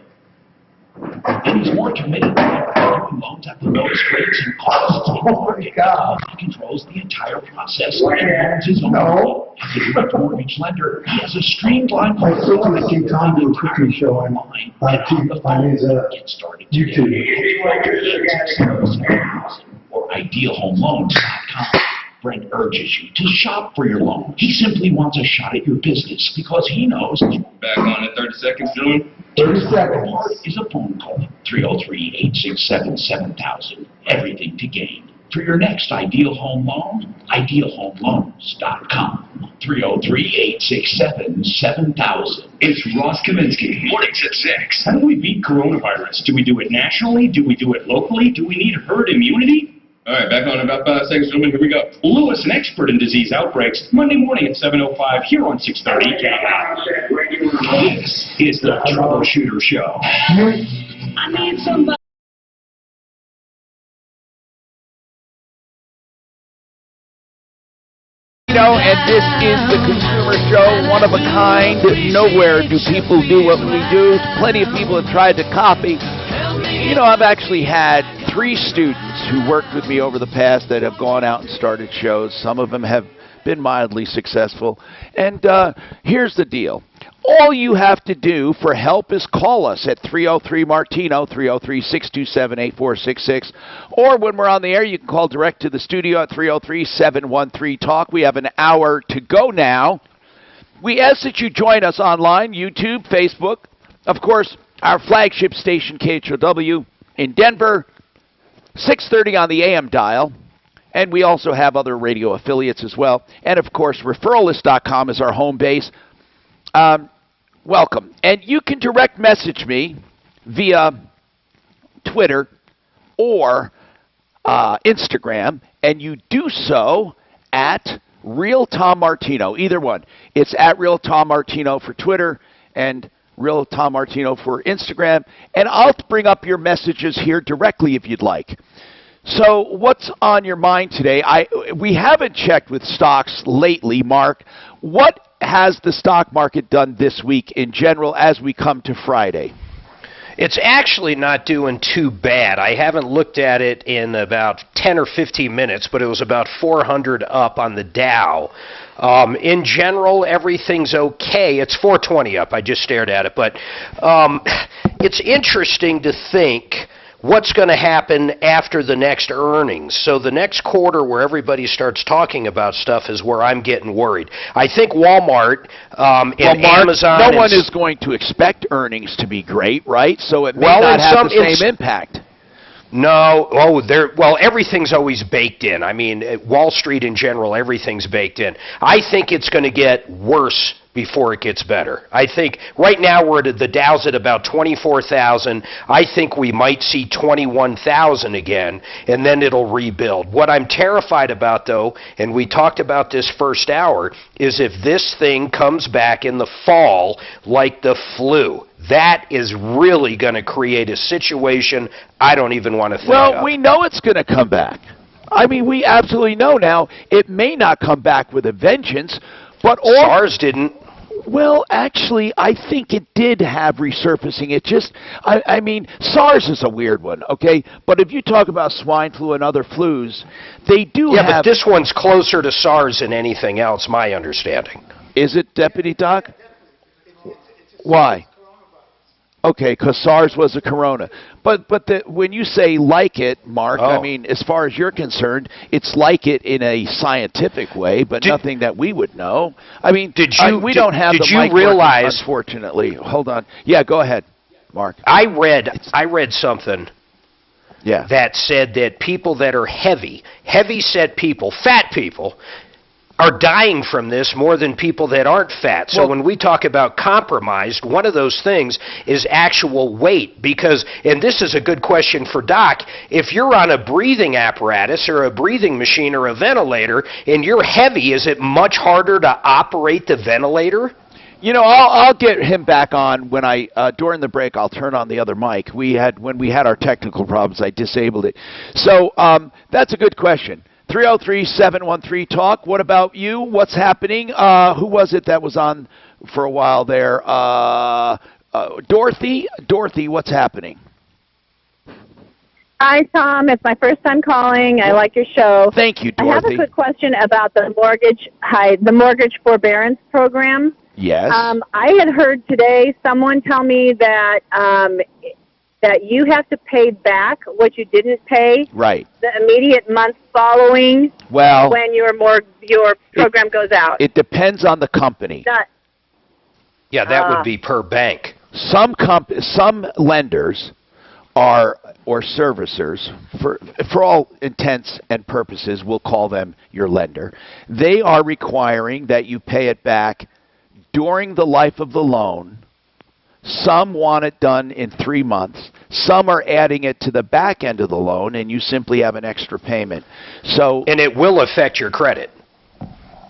And he's more committed to doing loans at the lowest rates and costs. Oh my God. He controls the entire process and owns his own. No. As a direct mortgage lender, he has a streamlined I still want to see Tom do a cooking show on his YouTube. Or idealhomeloans.com. Brent urges you to shop for your loan. He simply wants a shot at your business because he knows. Back on in 30 seconds, gentlemen. 30 seconds. Part is a phone call. 303-867-7000. Everything to gain. For your next ideal home loan, idealhomeloans.com. 303-867-7000. It's Ross Kaminsky. Mornings at 6. How do we beat coronavirus? Do we do it nationally? Do we do it locally? Do we need herd immunity? All right, back on in about 5 seconds, gentlemen. Here we go. Lewis, an expert in disease outbreaks, Monday morning at 7:05 here on 630 KI. This is the Troubleshooter Show. I need somebody. And this is the Consumer Show, one of a kind. Nowhere do people do what we do. Plenty of people have tried to copy. You know, I've actually had 3 students who worked with me over the past that have gone out and started shows. Some of them have been mildly successful. And here's the deal. All you have to do for help is call us at 303-MARTINO, 303-627-8466. Or when we're on the air, you can call direct to the studio at 303-713-TALK. We have an hour to go now. We ask that you join us online, YouTube, Facebook. Of course, our flagship station, KHOW, in Denver, 630 on the AM dial. And we also have other radio affiliates as well. And, of course, referralist.com is our home base. Welcome. And you can direct message me via Twitter or Instagram, and you do so at Real Tom Martino, either one. It's at Real Tom Martino for Twitter and Real Tom Martino for Instagram, and I'll bring up your messages here directly if you'd like. So what's on your mind today? We haven't checked with stocks lately, Mark. What has the stock market done this week in general as we come to Friday? It's actually not doing too bad. I haven't looked at it in about 10 or 15 minutes, but it was about 400 up on the Dow. In general, everything's okay. It's 420 up. I just stared at it. But it's interesting to think what's going to happen after the next earnings. So the next quarter where everybody starts talking about stuff is where I'm getting worried. I think Walmart and Amazon... No one is going to expect earnings to be great, right? So it may not have the same impact. No. Well, everything's always baked in. I mean, Wall Street in general, everything's baked in. I think it's going to get worse before it gets better. I think right now the Dow's at about 24,000. I think we might see 21,000 again, and then it'll rebuild. What I'm terrified about, though, and we talked about this first hour, is if this thing comes back in the fall like the flu. That is really going to create a situation I don't even want to think of. Well, we know it's going to come back. I mean, we absolutely know now. It may not come back with a vengeance, but SARS didn't. Well, actually, I think it did have resurfacing. It just, I mean, SARS is a weird one, okay? But if you talk about swine flu and other flus, they do have... Yeah, but this one's closer to SARS than anything else, my understanding. Is it, Deputy Doc? Why? Okay, because SARS was a corona. But when you say like it, Mark, I mean, as far as you're concerned, it's like it in a scientific way, but nothing that we would know. I mean, we don't have the mic working, unfortunately. Hold on. Yeah, go ahead, Mark. I read something that said that people that are heavy-set people, fat people, are dying from this more than people that aren't fat. So when we talk about compromised, one of those things is actual weight. Because, and this is a good question for Doc, if you're on a breathing apparatus or a breathing machine or a ventilator and you're heavy, is it much harder to operate the ventilator? You know, I'll get him back on when during the break. I'll turn on the other mic. When we had our technical problems, I disabled it. So that's a good question. 303-713-TALK. What about you? What's happening? Who was it that was on for a while there? Dorothy? Dorothy, what's happening? Hi, Tom. It's my first time calling. I like your show. Thank you, Dorothy. I have a quick question about the mortgage forbearance program. Yes. I had heard today someone tell me that that you have to pay back what you didn't pay. Right. The immediate month following when your program goes out. It depends on the company. Yeah, that would be per bank. Some lenders are, or servicers, for all intents and purposes, we'll call them your lender. They are requiring that you pay it back during the life of the loan. Some want it done in 3 months. Some are adding it to the back end of the loan, and you simply have an extra payment. And it will affect your credit.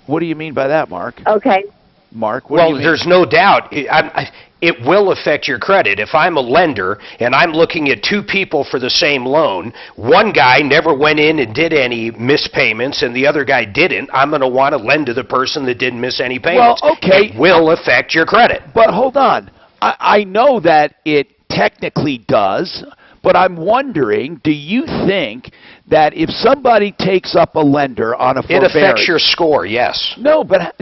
What do you mean by that, Mark? Okay. Mark, what do you mean? There's no doubt. It will affect your credit. If I'm a lender and I'm looking at two people for the same loan, one guy never went in and did any missed payments and the other guy didn't, I'm going to want to lend to the person that didn't miss any payments. Well, okay. It will affect your credit. But hold on. I know that it technically does, but I'm wondering, do you think that if somebody takes up a lender on a forbearance... It affects your score, yes. No, but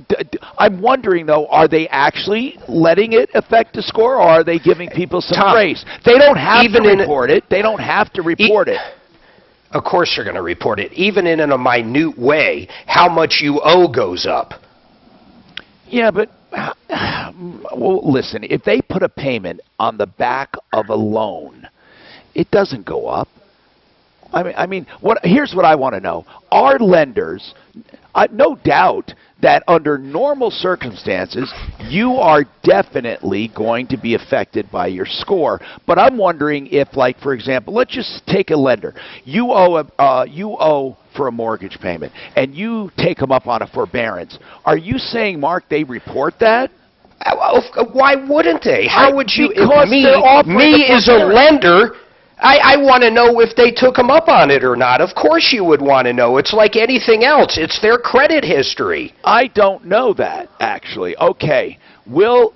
I'm wondering, though, are they actually letting it affect the score, or are they giving people some grace? They don't have to report it. They don't have to report it. Of course they're going to report it. Even in a minute way, how much you owe goes up. Yeah, but... Well, listen, if they put a payment on the back of a loan, it doesn't go up. I mean, here's what I want to know. Are lenders, no doubt that under normal circumstances, you are definitely going to be affected by your score. But I'm wondering if, like, for example, let's just take a lender. You owe for a mortgage payment, and you take them up on a forbearance. Are you saying, Mark, they report that? Why wouldn't they? How would you? Because me as a lender, I want to know if they took them up on it or not. Of course you would want to know. It's like anything else. It's their credit history. I don't know that, actually. Okay. So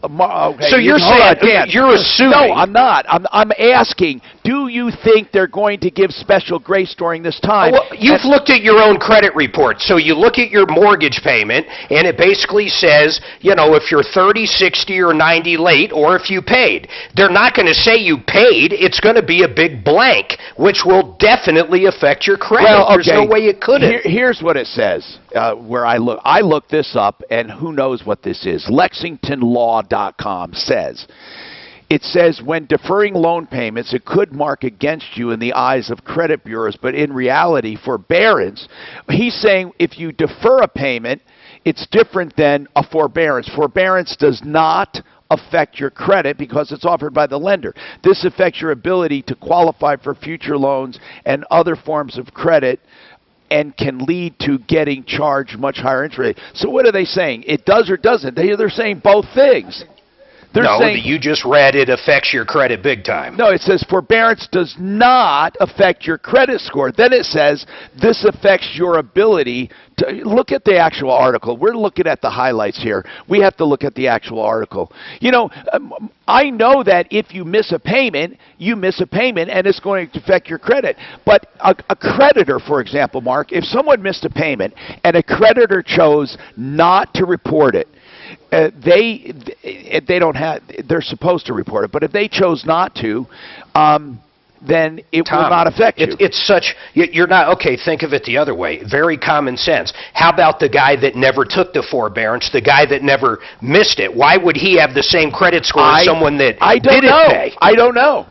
you're saying, you're assuming. No, I'm not. I'm asking, do you think they're going to give special grace during this time? Well, you've looked at your own credit report. So you look at your mortgage payment, and it basically says, you know, if you're 30, 60, or 90 late, or if you paid. They're not going to say you paid. It's going to be a big blank, which will definitely affect your credit. Well, okay. There's no way it couldn't. Here's what it says, where I looked this up, and who knows what this is. LexingtonLaw.com says, it says, when deferring loan payments, it could mark against you in the eyes of credit bureaus, but in reality, forbearance, he's saying if you defer a payment, it's different than a forbearance. Forbearance does not affect your credit because it's offered by the lender. This affects your ability to qualify for future loans and other forms of credit and can lead to getting charged much higher interest rate. So what are they saying? It does or doesn't? They're saying both things. No, you just read it affects your credit big time. No, it says forbearance does not affect your credit score. Then it says this affects your ability to look at the actual article. We're looking at the highlights here. We have to look at the actual article. You know, I know that if you miss a payment, you miss a payment and it's going to affect your credit. But a creditor, for example, Mark, if someone missed a payment and a creditor chose not to report it, they don't have. They're supposed to report it, but if they chose not to, then it will not affect you. It's such, you're not, okay, think of it the other way. Very common sense. How about the guy that never took the forbearance, the guy that never missed it? Why would he have the same credit score as someone that didn't pay? I don't know.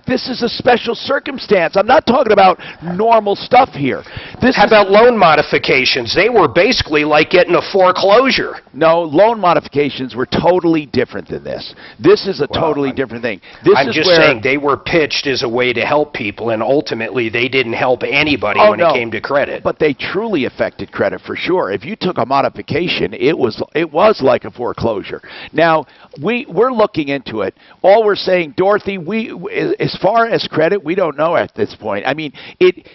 This is a special circumstance. I'm not talking about normal stuff here. How about loan modifications? They were basically like getting a foreclosure. No, loan modifications were totally different than this. This is a totally different thing. I'm just saying they were pitched as a way to help people, and ultimately they didn't help anybody when it came to credit. But they truly affected credit for sure. If you took a modification, it was like a foreclosure. Now we're looking into it. All we're saying, Dorothy, as far as credit, we don't know at this point. I mean, it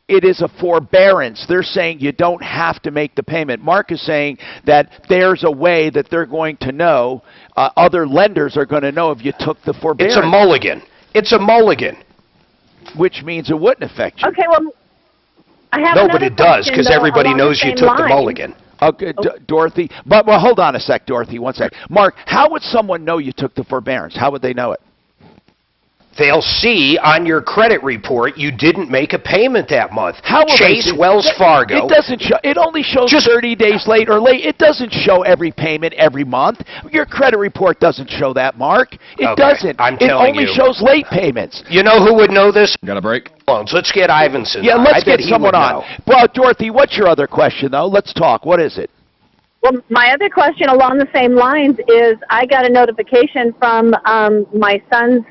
is a forbearance. They're saying you don't have to make the payment. Mark is saying that there's a way that they're going to know, other lenders are going to know if you took the forbearance. It's a mulligan. It's a mulligan. Which means it wouldn't affect you. Okay, well, I have No, but it does, because everybody knows you took the mulligan. Okay, Dorothy. But hold on a sec, Dorothy. One sec. Mark, how would someone know you took the forbearance? How would they know it? They'll see on your credit report you didn't make a payment that month. How will Chase, Wells Fargo. It doesn't show. It only shows 30 days late or late. It doesn't show every payment every month. Your credit report doesn't show that, Mark. It doesn't. It only shows late payments. You know who would know this? Got a break? Loans. Let's get Ivanson. Yeah, let's get someone on. Well, Dorothy, what's your other question, though? Let's talk. What is it? Well, my other question along the same lines is I got a notification from my son's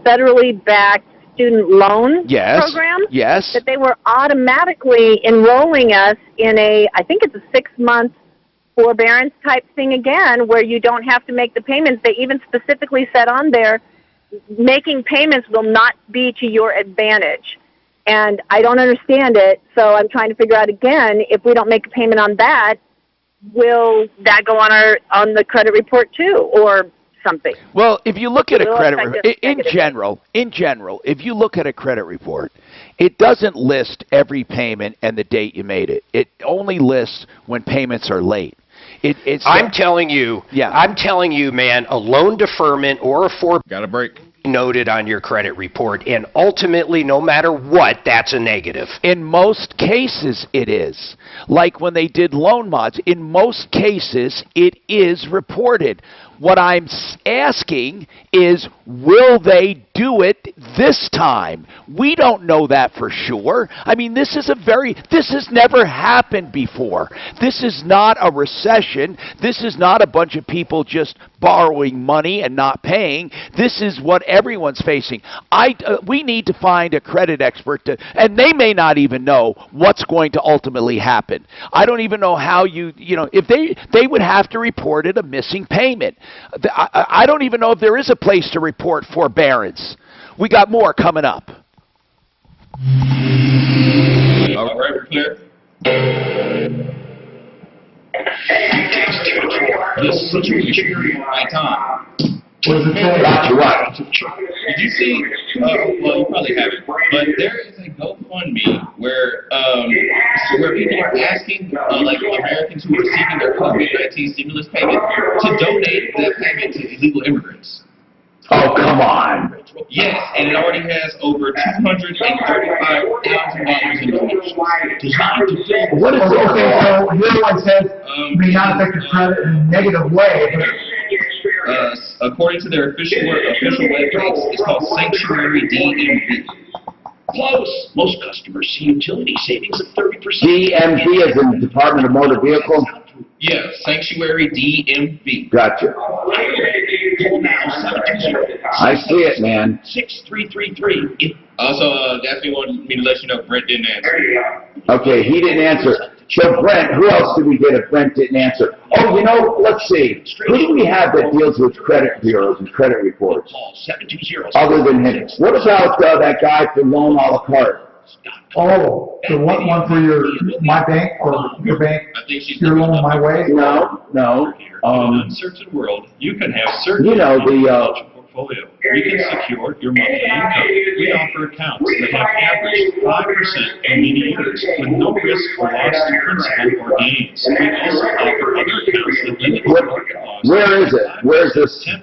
federally backed student loan program. Yes. That they were automatically enrolling us in I think it's a 6-month forbearance type thing again, where you don't have to make the payments. They even specifically said on there, making payments will not be to your advantage. And I don't understand it, so I'm trying to figure out again, if we don't make a payment on that, will that go on the credit report too, or something? Well, if you look at a credit report, in general, if you look at a credit report, it doesn't list every payment and the date you made it. It only lists when payments are late. I'm telling you, man, a loan deferment or a Got a break. Noted on your credit report, and ultimately, no matter what, that's a negative. In most cases, it is. Like when they did loan mods, in most cases, it is reported. What I'm asking is, will they do it this time? We don't know that for sure. I mean, this has never happened before. This is not a recession. This is not a bunch of people just borrowing money and not paying. This is what everyone's facing. We need to find a credit expert, and they may not even know what's going to ultimately happen. I don't even know how if they would have to report it a missing payment. I don't even know if there is a place to report forbearance. We got more coming up. All right, we're clear. This situation. Hi, Tom. What does it say? That's right. Did you see? Well, you probably haven't. But there is a GoFundMe where people are asking, like Americans who are receiving their COVID-19 stimulus payment, to donate that payment to illegal immigrants. Oh, come on. Yes, and it already has over $235,000 in donations. What is okay? So here one says may not affect your credit in a negative way. According to their official webpage, it's called Sanctuary DMV. Close. Most customers see utility savings of 30%. DMV is in the Department of Motor Vehicle? Yeah, Sanctuary DMV. Gotcha. Call now, 720. I see it, man. 6333. Also, definitely wanted me to let you know Brent didn't answer. Okay, he didn't answer. So Brent, who else did we get if Brent didn't answer? Oh, you know, let's see. Who do we have that deals with credit bureaus and credit reports? Other than him. What about that guy from Loan a la carte? Oh, the one for my bank or your bank, your loan my way? No. In an uncertain world, you can have certainty You know, in your portfolio. We can secure your monthly income. We offer accounts that have averaged 5% for many years with no risk for loss to principal or gains. We also offer other accounts that limit the market loss. Where is it? Where's this thing?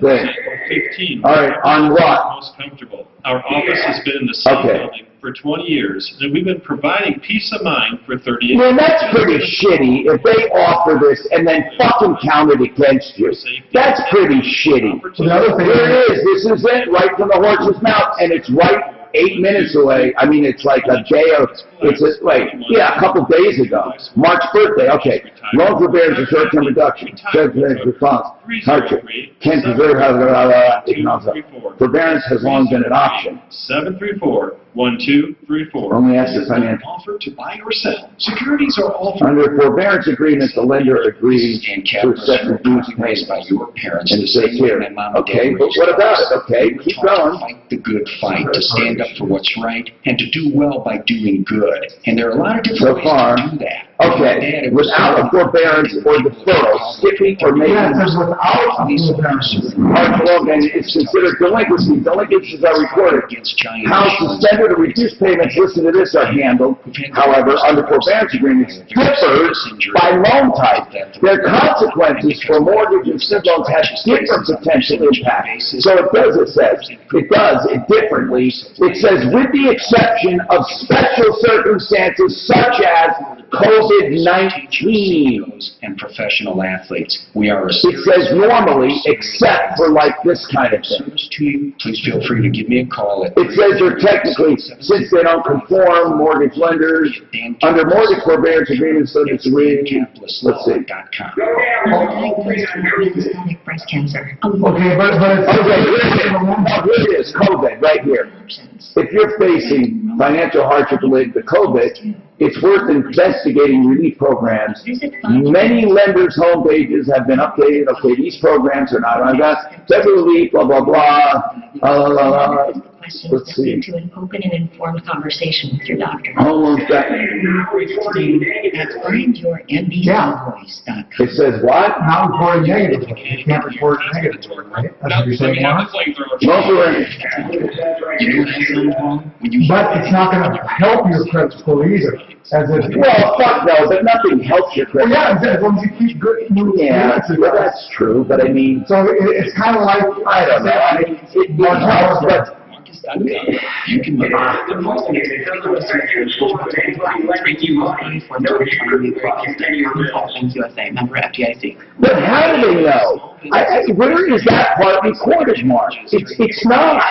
15. All right, on what? Most comfortable. Our office has been in the same building for 20 years, and we've been providing peace of mind for 38 years. Man, that's pretty shitty if they offer this and then fucking count it against you. That's pretty shitty. Here it is. This is it, right from the horse's mouth, and it's right 8 minutes away. I mean, it's like a day or, a couple days ago. Mark's birthday, okay. Loan forbearance and short-term reduction. Response. Hardship. Can't preserve forbearance has long been an option. 734-1234. Only ask the financial. Offer to buy or sell. Securities are offered. Under forbearance agreement, the lender agrees to accept reduced payments by your parents and say here. Okay, but what about it? Okay, keep going. Fight the good fight, to stand up for what's right, and to do well by doing good. And there are a lot of different ways to do that. Okay, without a forbearance or deferral, skipping or making. Yeah, it says without a forbearance. And it's considered delinquency. Delinquencies are recorded. How suspended or reduced payments, listen to this, are handled, however, under forbearance agreements differs by loan type. Their consequences for mortgage and SID loans have different potential impacts. So it does it differently. It says, with the exception of special circumstances such as COVID-19 and professional athletes. We are. It says normally, except for like this kind of thing. Please feel free to give me a call. It says they're technically, since they don't conform, mortgage lenders under mortgage forbearance agreements, so it's really. Let's see. Breast cancer. Okay, but here it is, COVID, right here. If you're facing financial hardship related to COVID, it's worth investigating relief programs. Many lenders' home pages have been updated. Okay, these programs are not on that. Federal relief, blah, blah, blah. Let's see. To an open and informed conversation with your doctor. Almost that. At findyourmbcvoice.com. It says what? Not reporting negatively. You can't report negatively, right? That's what you're saying, Mark? But it's not going to help your credit score either. Well, fuck no, but nothing helps your credit. Well, yeah, as long as you keep good. Yeah, that's true, but I mean. So it's kind of like, I don't know. I mean, it helps, but. You can get Member FDIC. But how do they know? Where is that part recorded, Mark? It's not.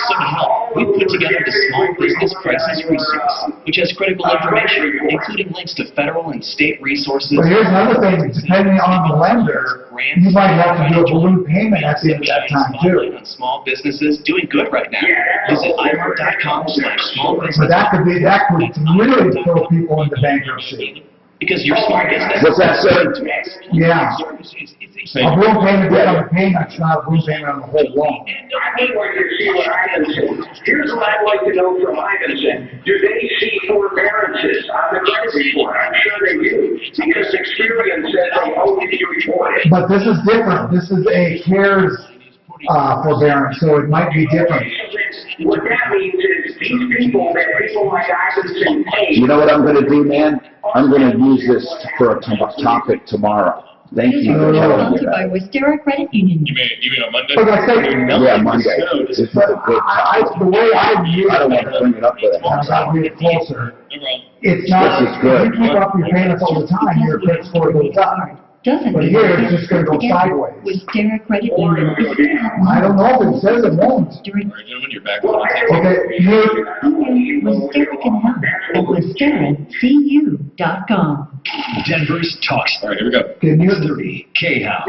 Some help. We've put together the Small Business Crisis Resource, which has critical information, including links to federal and state resources. But here's another thing, depending on the lender, you might have to do a balloon payment at the end of that time too. On small businesses doing good right now. Visit iHeart.com/smallbusiness. But that could really throw people into bankruptcy. Because your small business. What's that, sir? Yeah. A balloon payment is on the payment, it's not a balloon payment on the whole loan. Here's what I'd like to know from Iverson. Do they see forbearances on the credit report? I'm sure they do, because experience says they always report it. But this is different. This is a CARES forbearance, so it might be different. What that means is these people like Iverson pay. You know what I'm going to do, man? I'm going to use this for a topic tomorrow. Thank you for telling me that. By Wistera Credit Union. You mean on Monday? Yeah, Monday. This is a good topic. The way I view it, I don't want to bring it up for that. I'll read it closer. No problem. It's not, This is good. if you keep up your payments all the time, your credit score goes up. Doesn't But mean here, you it's just gonna go together. sideways. With Sterra Credit Union, you still have I don't know, but it says it won't. during All right, gentlemen, you're back on. Okay, here, Sterra can help at WithSterraCU.com. Denver's Talks. All right, here we go. okay, mute. 30 K-How.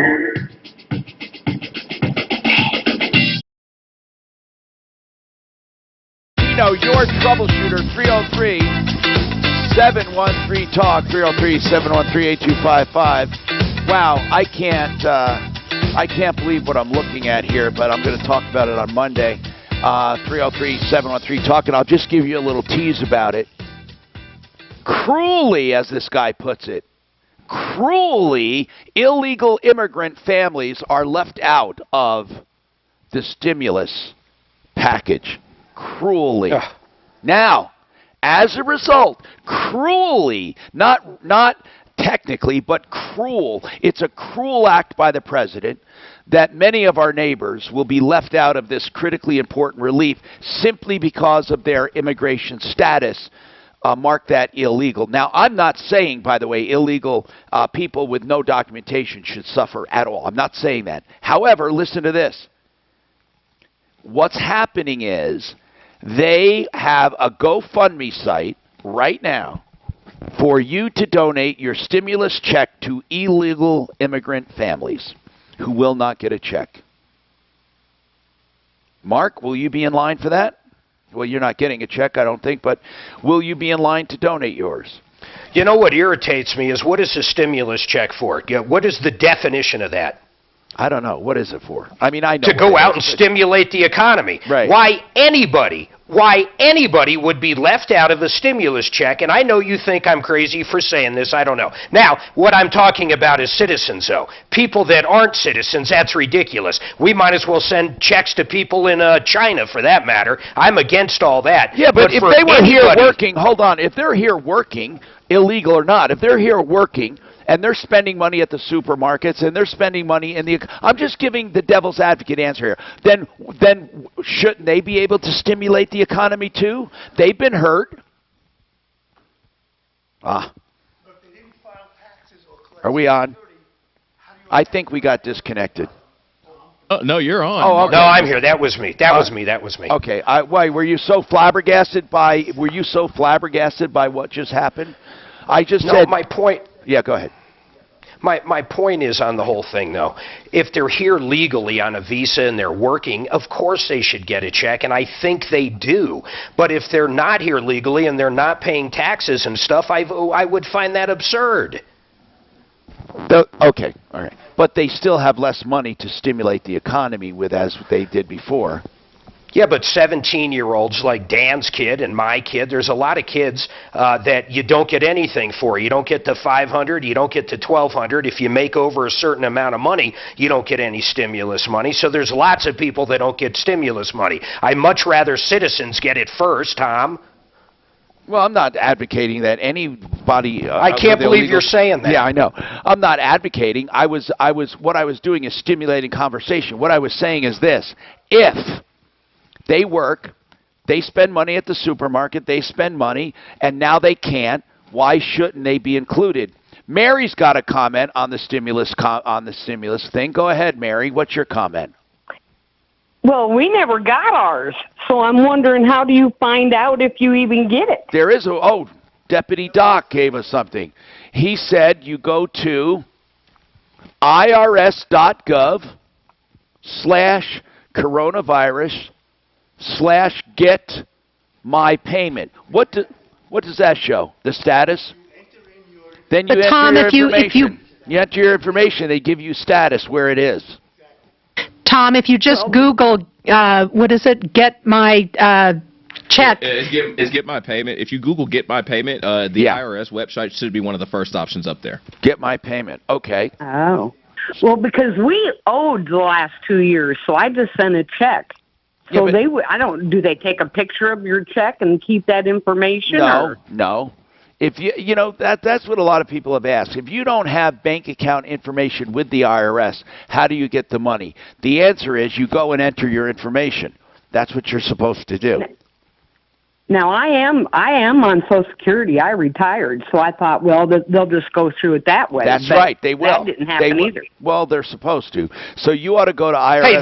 Your troubleshooter, 303-713-TALK, 303-713-8255. Wow, I can't believe what I'm looking at here, but I'm going to talk about it on Monday. 303-713-TALK, and I'll just give you a little tease about it. Cruelly, as this guy puts it, cruelly, illegal immigrant families are left out of the stimulus package. Cruelly. Ugh. Now, as a result, cruelly, not technically, but cruel, it's a cruel act by the president that many of our neighbors will be left out of this critically important relief simply because of their immigration status. Mark that illegal. Now, I'm not saying, by the way, illegal people with no documentation should suffer at all. I'm not saying that. However, listen to this. What's happening is they have a GoFundMe site right now for you to donate your stimulus check to illegal immigrant families who will not get a check. Mark, will you be in line for that? Well, you're not getting a check, I don't think, but will you be in line to donate yours? You know what irritates me is, what is a stimulus check for? What is the definition of that? I don't know. What is it for? I mean, I know. To go out and stimulate the economy. Right. Why anybody would be left out of a stimulus check, and I know you think I'm crazy for saying this, I don't know. Now, what I'm talking about is citizens, though. People that aren't citizens, that's ridiculous. We might as well send checks to people in China, for that matter. I'm against all that. Yeah, but if they were here working, hold on, if they're here working, illegal or not, if they're here working, and they're spending money at the supermarkets, and they're spending money in the... I'm just giving the devil's advocate answer here. Then shouldn't they be able to stimulate the economy too? They've been hurt. Are we on? I think we got disconnected. No, you're on. Oh, okay. No, I'm here. That was me. That was me. Okay. Why were you so flabbergasted by? Were you so flabbergasted by what just happened? I just said. My point. Yeah, go ahead. My point is on the whole thing, though. If they're here legally on a visa and they're working, of course they should get a check, and I think they do. But if they're not here legally and they're not paying taxes and stuff, I would find that absurd. Okay, all right. But they still have less money to stimulate the economy with as they did before. Yeah, but 17-year-olds like Dan's kid and my kid, there's a lot of kids that you don't get anything for. You don't get the $500, you don't get the $1,200. If you make over a certain amount of money, you don't get any stimulus money. So there's lots of people that don't get stimulus money. I'd much rather citizens get it first, Tom. Well, I'm not advocating that anybody... I can't believe you're saying that. Yeah, I know. I'm not advocating. What I was doing is stimulating conversation. What I was saying is this. If they work, they spend money at the supermarket, they spend money, and now they can't, why shouldn't they be included? Mary's got a comment on the stimulus thing. Go ahead, Mary. What's your comment? Well, we never got ours, so I'm wondering, how do you find out if you even get it? There is Deputy Doc gave us something. He said you go to irs.gov/coronavirus/get-my-payment. What does that show? The status? Then you enter your information. You enter your information, they give you status where it is. Tom, if you just Google, what is it, get my check. It's Get My Payment. If you Google Get My Payment, the IRS website should be one of the first options up there. Get My Payment. Okay. Oh. Well, because we owed the last 2 years, so I just sent a check. So do they take a picture of your check and keep that information? No. If that's what a lot of people have asked. If you don't have bank account information with the IRS, how do you get the money? The answer is you go and enter your information. That's what you're supposed to do. Now I am on Social Security. I retired, so I thought, well, they'll just go through it that way. That's but right. They will. That didn't happen either. Well, they're supposed to. So you ought to go to IRS. Hey,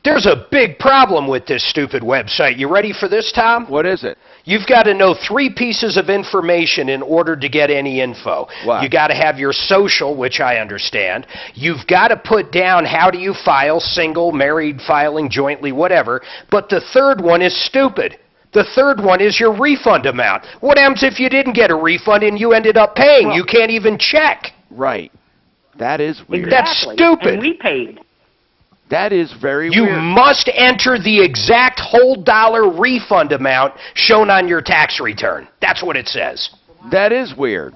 there's a big problem with this stupid website. You ready for this, Tom? What is it? You've got to know 3 pieces of information in order to get any info. What? You got to have your social, which I understand. You've got to put down how do you file, single, married, filing jointly, whatever. But the third one is stupid. The third one is your refund amount. What happens if you didn't get a refund and you ended up paying? You can't even check. Right. That is weird. Exactly. That's stupid. And we paid. That is very weird. You must enter the exact whole dollar refund amount shown on your tax return. That's what it says. That is weird.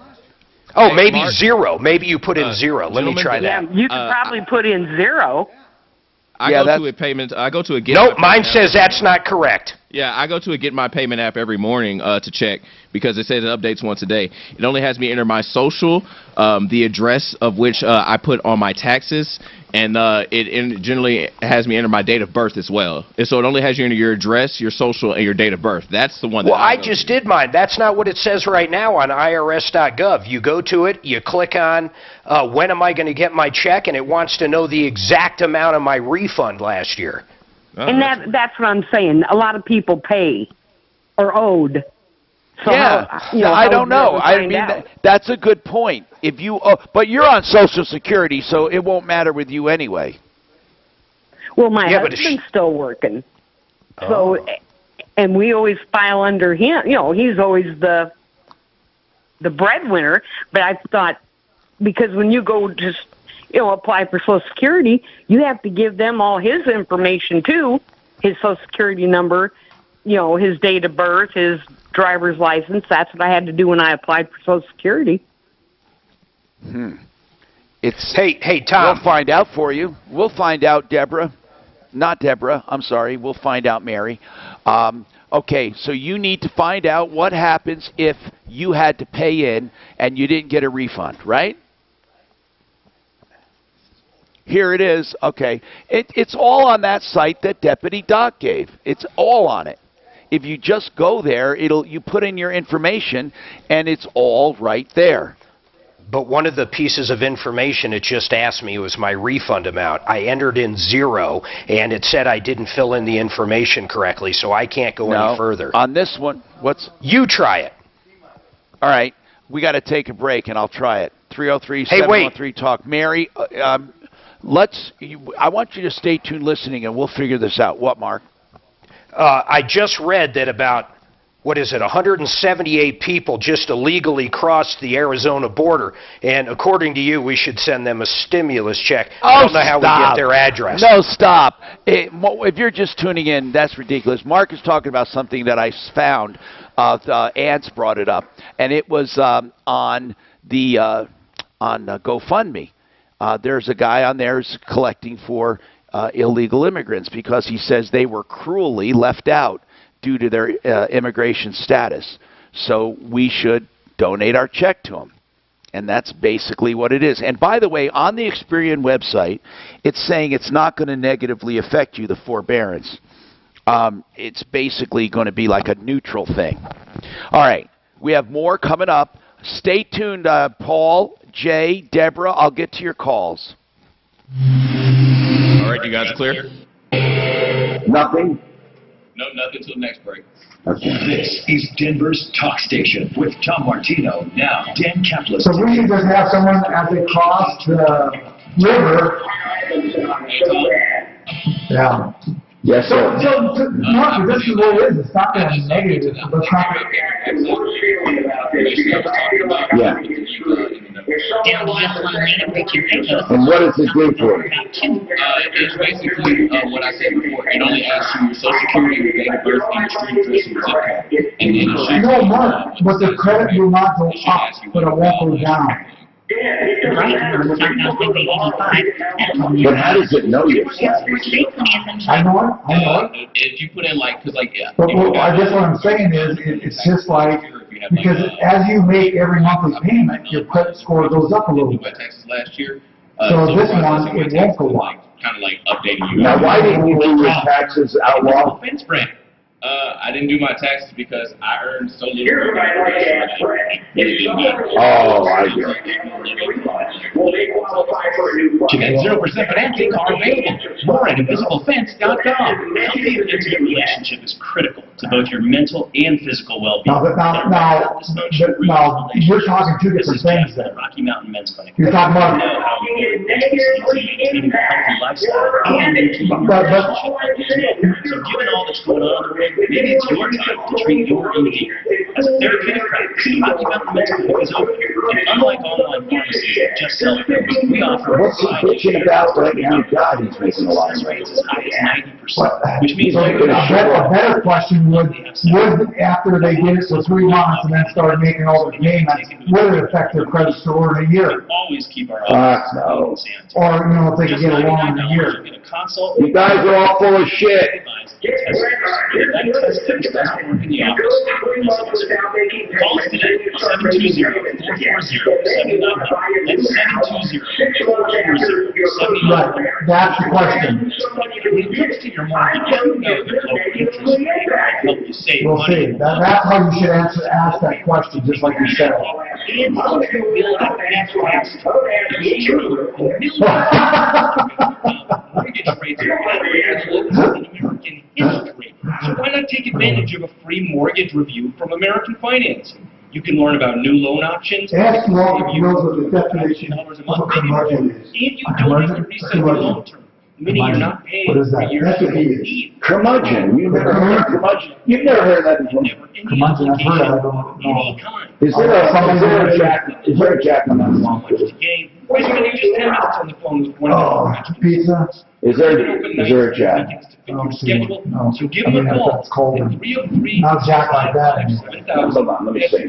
Oh, maybe zero. Maybe you put in zero. Let me try that. Yeah, you could probably put in zero. I go to a payment. I go to a get. Nope, mine says that's not correct. Yeah, I go to a Get My Payment app every morning to check because it says it updates once a day. It only has me enter my social, the address of which I put on my taxes, and it generally has me enter my date of birth as well. And so it only has you enter your address, your social, and your date of birth. That's the one that I just did mine. That's not what it says right now on irs.gov. You go to it, you click on when am I going to get my check, and it wants to know the exact amount of my refund last year. And that's what I'm saying. A lot of people pay or owed. So yeah, I don't know. I mean, that's a good point. If you, but you're on Social Security, so it won't matter with you anyway. Well, my husband's still working, so and we always file under him. He's always the breadwinner. But I thought because when you go just apply for Social Security, you have to give them all his information too, his Social Security number, his date of birth, his driver's license. That's what I had to do when I applied for Social Security. It's hey Tom. We'll find out for you. We'll find out, Deborah. Not Deborah. I'm sorry. We'll find out, Mary. Okay, so you need to find out what happens if you had to pay in and you didn't get a refund, right? Here it is. Okay. It's all on that site that Deputy Doc gave. It's all on it. If you just go there, you put in your information, and it's all right there. But one of the pieces of information it just asked me was my refund amount. I entered in zero, and it said I didn't fill in the information correctly, so I can't go any further. On this one, You try it. All right. We got to take a break, and I'll try it. 303-713-TALK. Mary, I want you to stay tuned listening, and we'll figure this out. What, Mark? I just read that about, 178 people just illegally crossed the Arizona border. And according to you, we should send them a stimulus check. I don't know how we get their address. No, stop. If you're just tuning in, that's ridiculous. Mark is talking about something that I found. Ants brought it up, and it was on GoFundMe. There's a guy on there who's collecting for illegal immigrants because he says they were cruelly left out due to their immigration status. So we should donate our check to them. And that's basically what it is. And by the way, on the Experian website, it's saying it's not going to negatively affect you, the forbearance. It's basically going to be like a neutral thing. All right. We have more coming up. Stay tuned, Paul, Jay, Deborah. I'll get to your calls. All right, you guys are clear? Nothing? No, nothing till next break. Okay. This is Denver's Talk Station with Tom Martino. Now, Dan Kaplan. So we should just have someone as they cross the river. Yeah. Yes, sir. So Mark, this is what it is. It's not that negative. It's not. Yeah. Down just one lane of reaching pictures. And what does it do for you? It's basically what I said before. It only asks you your Social Security, your date of birth, and your street address and your zip code. And then it should No, Mark, but the credit will not go up, but it won't go down. Right, I'm talking about like the 85. But how does it know you're I know it. If you put in But I guess what I'm saying is, it's just like, because as you make every monthly payment, your credit score goes up a little bit. Taxes last year. So this one, it won't go up. Kind of like updating you. Now, why didn't you do your taxes outlaw? Fence brand. I didn't do my taxes because I earned so little. Oh, I get it. Get 0% financing are available. More at InvisibleFence.com. Healthy and intimate relationship is critical to both your mental and physical well-being. Now, you're talking two different things then. Rocky Mountain Men's Clinic. You're talking about. Know how maintaining a healthy lifestyle and keeping your relationship. So given all that's going on in the world, maybe it's your time to treat your ED. As a therapeutic practice, the Rocky Mountain Men's Clinic is open. And unlike online pharmacies that just sell pills, we offer What's he bitching about right now? God, he's making a lot of money. rates as high as 90%, which means So a better question would after they did it for 3 months and then started making all the payments, would it affect their credit score in a year? always keep our No. Or, if they could get along in a year? You guys are all full of shit. Call us today, 720-440-7900. That's 720-440-7900. Right, that's the question. When it comes to your mortgage, you know the low interest rate will help you save We'll money. see. That's how you should ask that question, just like you said. And if you build up that fast, it's true. Mortgage rates are higher than the lowest in American history. So why not take advantage of a free mortgage review from American Financing? You can learn about new loan options. Ask Laura if he knows what the definition of a commercial is. And you don't have to reset your loan term. Meaning you're not paying What is for that? years That's what he you is. need. Curmudgeon. You've never heard of curmudgeon? You've never heard of that before. Curmudgeon, I've heard it, I don't know. Is there a jack on that phone? Game. Why spend just 10 minutes on the phone with one of them? Pizza? Is there a jack? Schedule. No. So give them a call. That's cold. At 303 Not jack like that. Hold on, let me see.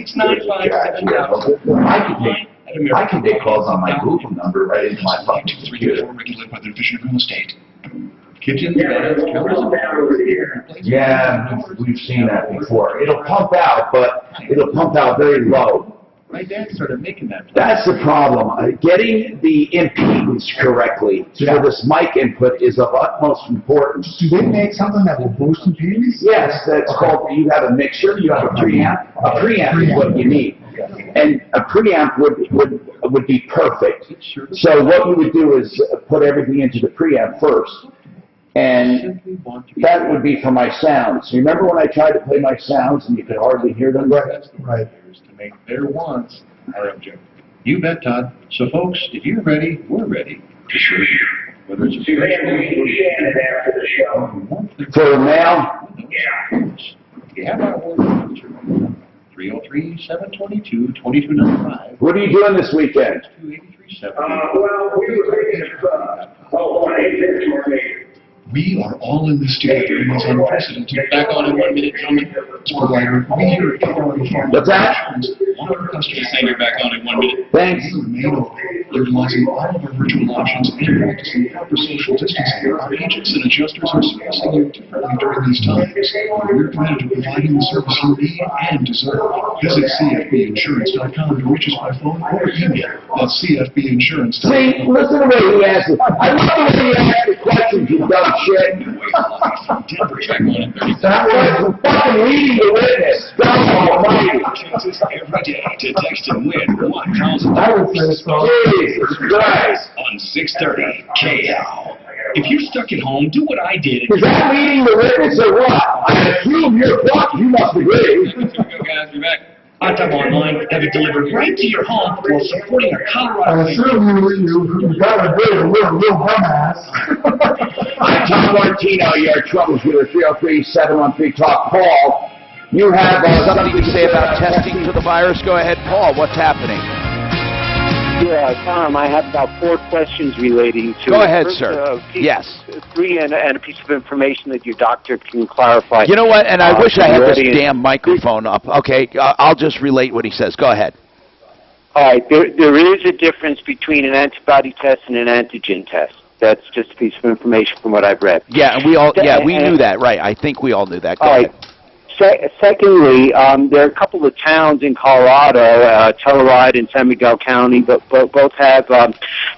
303-695-7900. I can get calls on my Google number right into my fucking computer. Regulated by the Division of Real Estate. Kitchens, bathrooms, counters, Yeah, we've seen that before. It'll pump out, but it'll pump out very low. My dad started making that. That's the problem. Getting the impedance correctly for this mic input is of utmost importance. Do they make something that will boost impedance? Yes, that's called, you have a mixer, you have a preamp. A preamp is what you need. And a preamp would be perfect. So what we would do is put everything into the preamp first. And that would be for my sounds. You remember when I tried to play my sounds and you could hardly hear them? Right. To make their wants our objective. You bet, Todd. So, folks, if you're ready, we're ready to show you. Whether it's a For a mail? You have our order. 303-722-2295. What are you doing this weekend? 283-7. Well, we were thinking of, We are all in this together in this unprecedented. Back on in 1 minute, gentlemen. Provider, we here at Colorado Farm. What's that? Want our customers Just saying you're back on in 1 minute. Thanks. to remain open, utilizing all of our virtual options and practicing proper social distancing. Our agents and adjusters are servicing you differently during these times. We're committed to providing the service you need and deserve. Visit CFBinsurance.com to reach us by phone or email. That's CFBinsurance.com. See, listen to the way he answers. I love the way he answers questions, you dumb shit. That was fucking reading the witness. God almighty. Chances every day to text and win $1,000 I would say so. Jesus Christ. on 630 KL. If you're stuck at home, do what I did. Is that reading the witness or what? I assume you're fucked. You must agree. Here we go, guys. You're back. Hot Tub Online, have it delivered right to your home while supporting our Colorado. I assume you got a real dumbass. I'm Tom Martino, your troubleshooter, 303-713-TALK. Paul, you have something to say about testing for the virus? Go ahead, Paul. What's happening? Yeah, Tom, I have about 4 questions relating to Go ahead, first, sir. Yes. 3 and a piece of information that your doctor can clarify. You know what? And I wish I had this audience. damn microphone up. Okay, I'll just relate what he says. Go ahead. All right, there is a difference between an antibody test and an antigen test. That's just a piece of information from what I've read. Yeah, and we knew that, right? I think we all knew that. Go All ahead. right. Secondly, there are a couple of towns in Colorado, Telluride and San Miguel County, but both have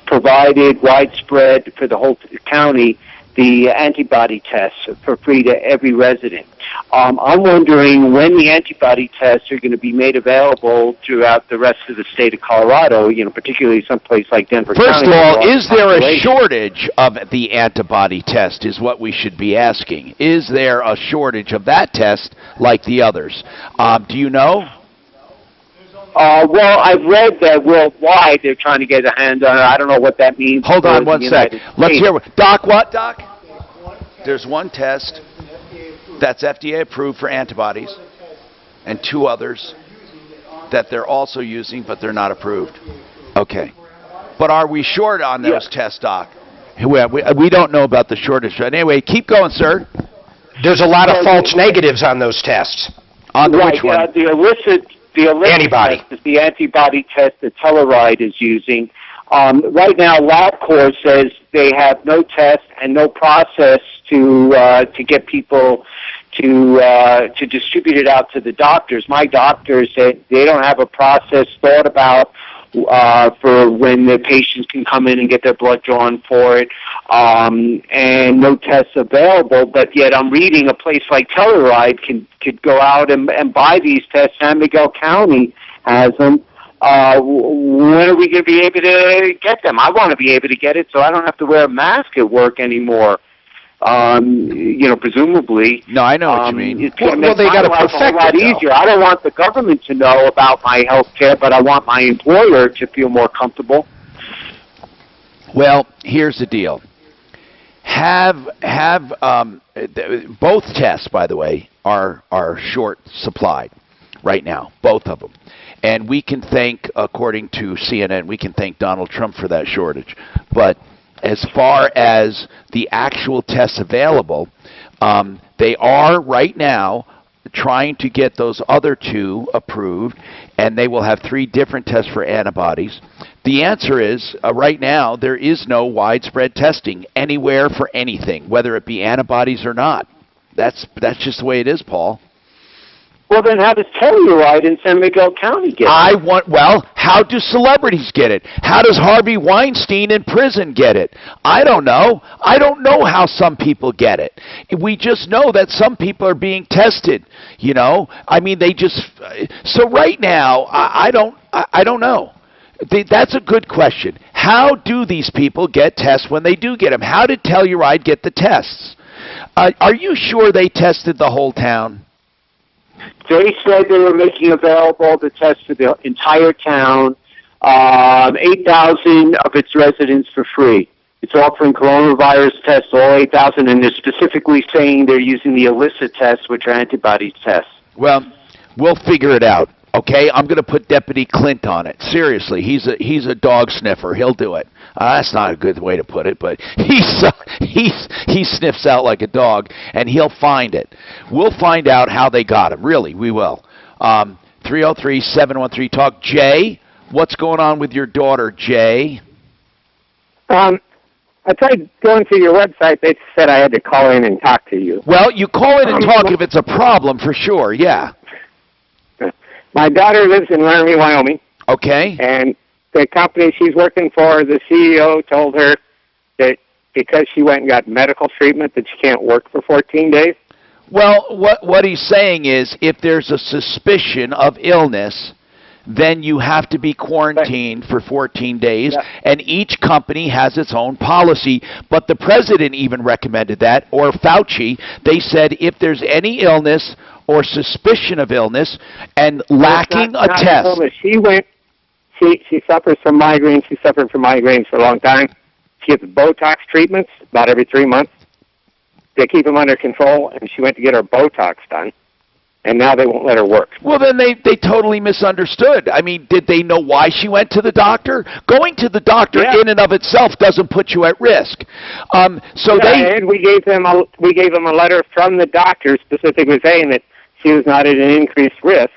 provided widespread for the whole county the antibody tests for free to every resident. I'm wondering when the antibody tests are going to be made available throughout the rest of the state of Colorado, particularly someplace like Denver County. First of all, is there a shortage of the antibody test is what we should be asking. Is there a shortage of that test like the others? Do you know? Well, I've read that worldwide they're trying to get a hand on it. I don't know what that means. Hold on one sec. Let's hear what. Doc, what, Doc? There's one test that's FDA approved for antibodies and 2 others that they're also using, but they're not approved. Okay. But are we short on those tests, Doc? We don't know about the shortage. Anyway, keep going, sir. There's a lot of false negatives on those tests. On which one? The illicit antibody test is the antibody test that Telluride is using. Right now, LabCorp says they have no test and no process to get people to distribute it out to the doctors. My doctor said they don't have a process thought about for when the patients can come in and get their blood drawn for it, and no tests available. But yet I'm reading a place like Telluride could go out and buy these tests. San Miguel County has them. When are we going to be able to get them? I want to be able to get it so I don't have to wear a mask at work anymore. Presumably. No, I know what you mean. It's going to make they my gotta life a perfect lot it, though. easier. I don't want the government to know about my health care, but I want my employer to feel more comfortable. Well, here's the deal. Both tests, by the way, are short supplied right now, both of them. And we can thank, according to CNN, we can thank Donald Trump for that shortage. But as far as the actual tests available, they are right now trying to get those other 2 approved, and they will have 3 different tests for antibodies. The answer is, right now, there is no widespread testing anywhere for anything, whether it be antibodies or not. That's just the way it is, Paul. Well, then how does Telluride in San Miguel County get it? Well, how do celebrities get it? How does Harvey Weinstein in prison get it? I don't know. I don't know how some people get it. We just know that some people are being tested, I mean, so right now, I don't know. That's a good question. How do these people get tests when they do get them? How did Telluride get the tests? Are you sure they tested the whole town? They said they were making available the test for the entire town, 8,000 of its residents for free. It's offering coronavirus tests, all 8,000, and they're specifically saying they're using the illicit tests, which are antibody tests. Well, we'll figure it out. Okay, I'm going to put Deputy Clint on it. Seriously, he's a dog sniffer. He'll do it. That's not a good way to put it, but he sniffs out like a dog, and he'll find it. We'll find out how they got him. Really, we will. 303-713-TALK. Jay, what's going on with your daughter, Jay? I tried going through your website. They said I had to call in and talk to you. Well, you call in and talk if it's a problem, for sure, yeah. My daughter lives in Laramie, Wyoming. Okay. And the company she's working for, the CEO told her that because she went and got medical treatment that she can't work for 14 days. Well, what he's saying is if there's a suspicion of illness, then you have to be quarantined for 14 days, and each company has its own policy. But the president even recommended that, or Fauci. They said if there's any illness or suspicion of illness and lacking a test. Illness. She suffers from migraines. She suffered from migraines for a long time. She gets Botox treatments about every 3 months. They keep them under control, and she went to get her Botox done. And now they won't let her work. Well, then they totally misunderstood. I mean, did they know why she went to the doctor? Going to the doctor in and of itself doesn't put you at risk. And we gave them a letter from the doctor specifically saying that she was not at an increased risk.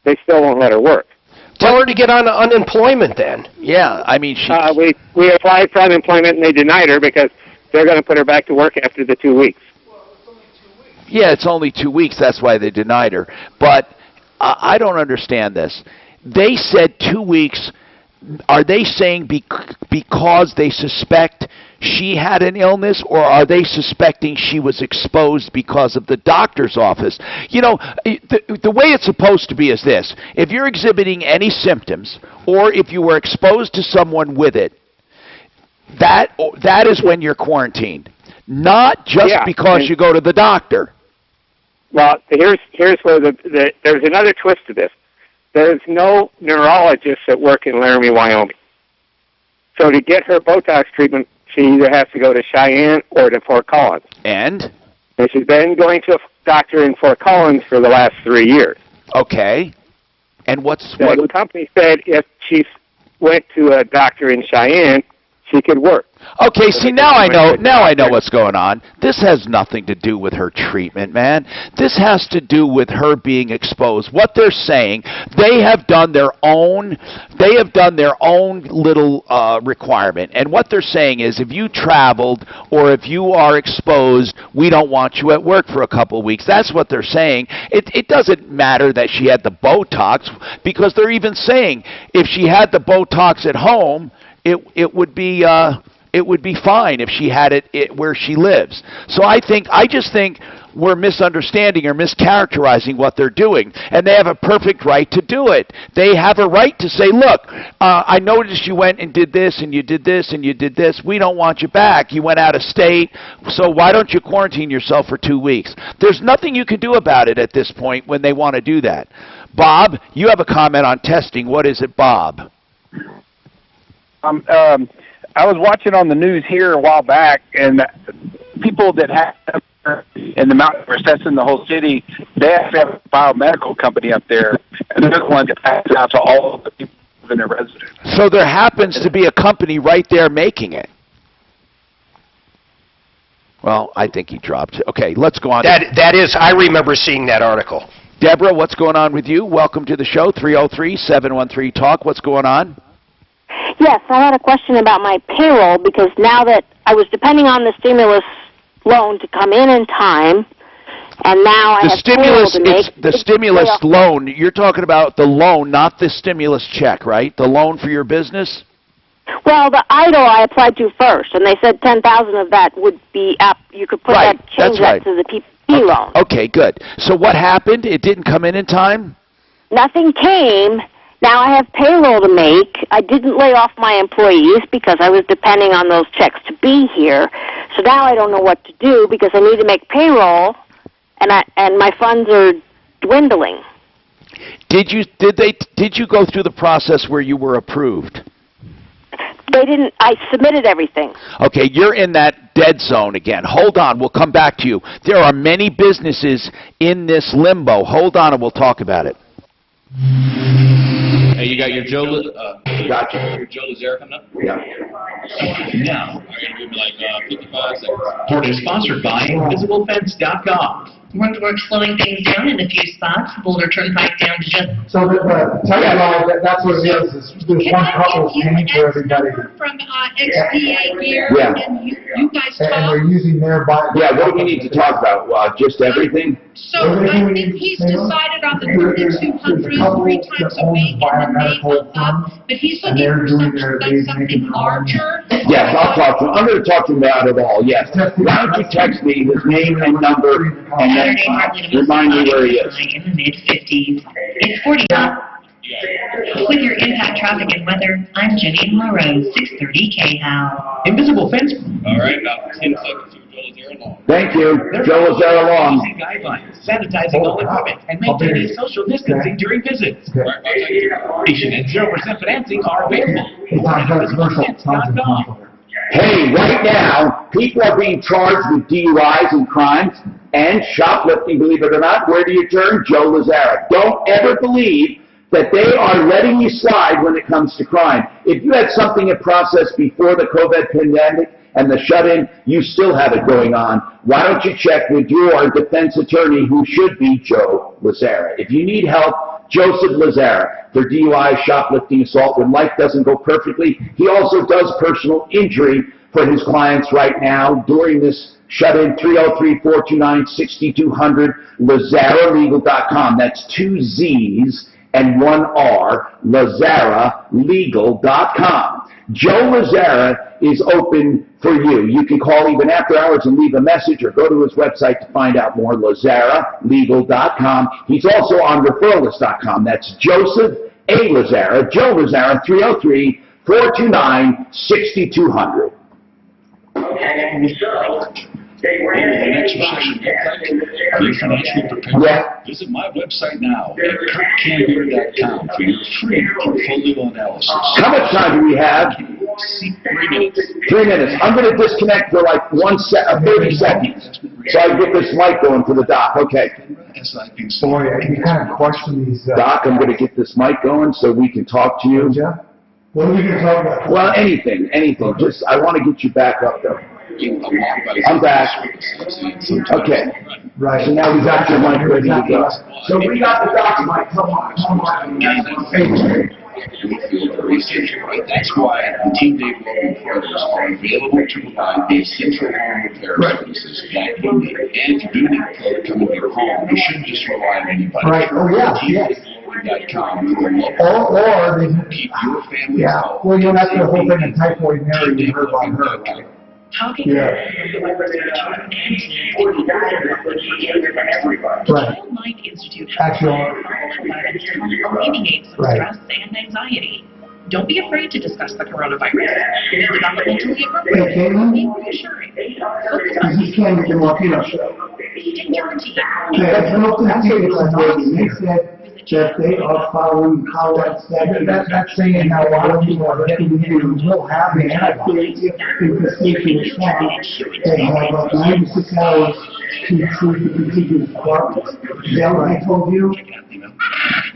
They still won't let her work. Tell her to get on unemployment then. Yeah, I mean, we applied for unemployment and they denied her because they're going to put her back to work after the 2 weeks. Yeah, it's only 2 weeks. That's why they denied her. But I don't understand this. They said 2 weeks are they saying because they suspect she had an illness, or are they suspecting she was exposed because of the doctor's office? You know, the way it's supposed to be is this. If you're exhibiting any symptoms, or if you were exposed to someone with it, that is when you're quarantined. Not just because you go to the doctor. Well, here's where there's another twist to this. There's no neurologists that work in Laramie, Wyoming. So to get her Botox treatment, she either has to go to Cheyenne or to Fort Collins. And she's been going to a doctor in Fort Collins for the last 3 years. Okay. And the company said if she went to a doctor in Cheyenne, she could work. Okay, see, now I know what's going on. This has nothing to do with her treatment, man. This has to do with her being exposed. What they're saying, they have done their own little requirement. And what they're saying is if you traveled or if you are exposed, we don't want you at work for a couple of weeks. That's what they're saying. It doesn't matter that she had the Botox, because they're even saying if she had the Botox at home, it would be fine if she had it where she lives. So I just think we're misunderstanding or mischaracterizing what they're doing, and they have a perfect right to do it. They have a right to say, look, I noticed you went and did this, and you did this, and you did this. We don't want you back. You went out of state, so why don't you quarantine yourself for 2 weeks? There's nothing you can do about it at this point when they want to do that. Bob, you have a comment on testing. What is it, Bob? I was watching on the news here a while back, and people that have in the mountain were assessing the whole city, they have to have a biomedical company up there, and they're the ones that pass it out to all of the people in their residence. So there happens to be a company right there making it. Well, I think he dropped it. Okay, let's go on. That is, I remember seeing that article. Deborah, what's going on with you? Welcome to the show, 303-713-TALK. What's going on? Yes, I had a question about my payroll, because now that I was depending on the stimulus loan to come in time, and now I have payroll to make. The stimulus loan, you're talking about the loan, not the stimulus check, right? The loan for your business? Well, the EIDL I applied to first, and they said 10,000 of that would be up. You could put change that to the PPP loan. Okay, good. So what happened? It didn't come in time? Nothing came. Now I have payroll to make. I didn't lay off my employees because I was depending on those checks to be here. So now I don't know what to do because I need to make payroll, and my funds are dwindling. Did you go through the process where you were approved? They didn't. I submitted everything. Okay, you're in that dead zone again. Hold on, we'll come back to you. There are many businesses in this limbo. Hold on and we'll talk about it. Hey, you got your Joe Lazare coming up? Yeah. Now, I'm going to give you like 55 seconds. Port is sponsored by InvisibleFence.com. Roadwork slowing things down in a few spots. Boulder Turnpike down to just... So that's what it is there's one couple paying for everybody. From XDA here, Yeah. and you guys And talk. they're using their Yeah, what do we need to talk about? Just everything? So I think he's decided on the 3,200 3 times a week, and then they go up. But he's looking for something larger. Yes, I'll talk to him. I'm going to talk to him about it all, yes. Why don't you text me his name and number, and then remind me where he is. In the mid-50s. It's 40 up. With your impact traffic and weather, I'm Jenny Moreau, 630 KHAL. Invisible Fence. All right, about 10 seconds here. Joe Lazare long. Thank you. Joe Lazare long. Guidelines, sanitizing all equipment, and maintaining social distancing during visits. Station and 0% financing are available. InvisibleFence.com. Hey, right now, people are being charged with DUIs and crimes and shoplifting, believe it or not. Where do you turn? Joe Lazare. Don't ever believe that they are letting you slide when it comes to crime. If you had something in process before the COVID pandemic and the shut-in, you still have it going on. Why don't you check with your defense attorney, who should be Joe Lazare? If you need help, Joseph Lazare, for DUI, shoplifting, assault, when life doesn't go perfectly. He also does personal injury for his clients right now during this shut-in. 303-429-6200, LazareLegal.com. That's 2 Z's and one R, LazzaraLegal.com. Joe Lazzara is open for you. You can call even after hours and leave a message or go to his website to find out more, LazzaraLegal.com. He's also on referralist.com. That's Joseph A. Lazzara, Joe Lazzara, 303-429-6200. And so, they ran The next recession are you financially prepared? Yeah. Visit my website now at kurtcambier.com for your free portfolio analysis. How much time do we have? 3 minutes. 3 minutes. I'm going to disconnect for like 30 seconds so I can get this mic going for the doc. Okay. Boy, you kind of question these. Doc, I'm going to get this mic going so we can talk to you. What are we going to talk about? Well, anything. Just, I want to get you back up though. I'm back. Okay. Right. So now we got your mic ready to go. So we got the doc's mic. Come on. That's why the Team Dave Logan Brothers are available to provide these central home repair services that you need. And if you do need a pro to come into your home, you shouldn't just rely on anybody. Right. Oh, yeah. Yes. Or they keep your family health. Well, you know, that's the whole thing in Typhoid Mary, you heard about her, right? Talking Yeah. Right. Right. Child Mind Institute Actually, alleviate some stress and anxiety. Don't be afraid to discuss the coronavirus. Be developmentally appropriate. Hey, Caitlin? Be reassuring. This is Ken with the Martino Show. Take your team. That's what they said that they are following Colin's, that's saying that a lot of people are getting in and will have the antibodies if the safety is strong. They have about 96 hours to treat the contiguous departments. Is that what I told you?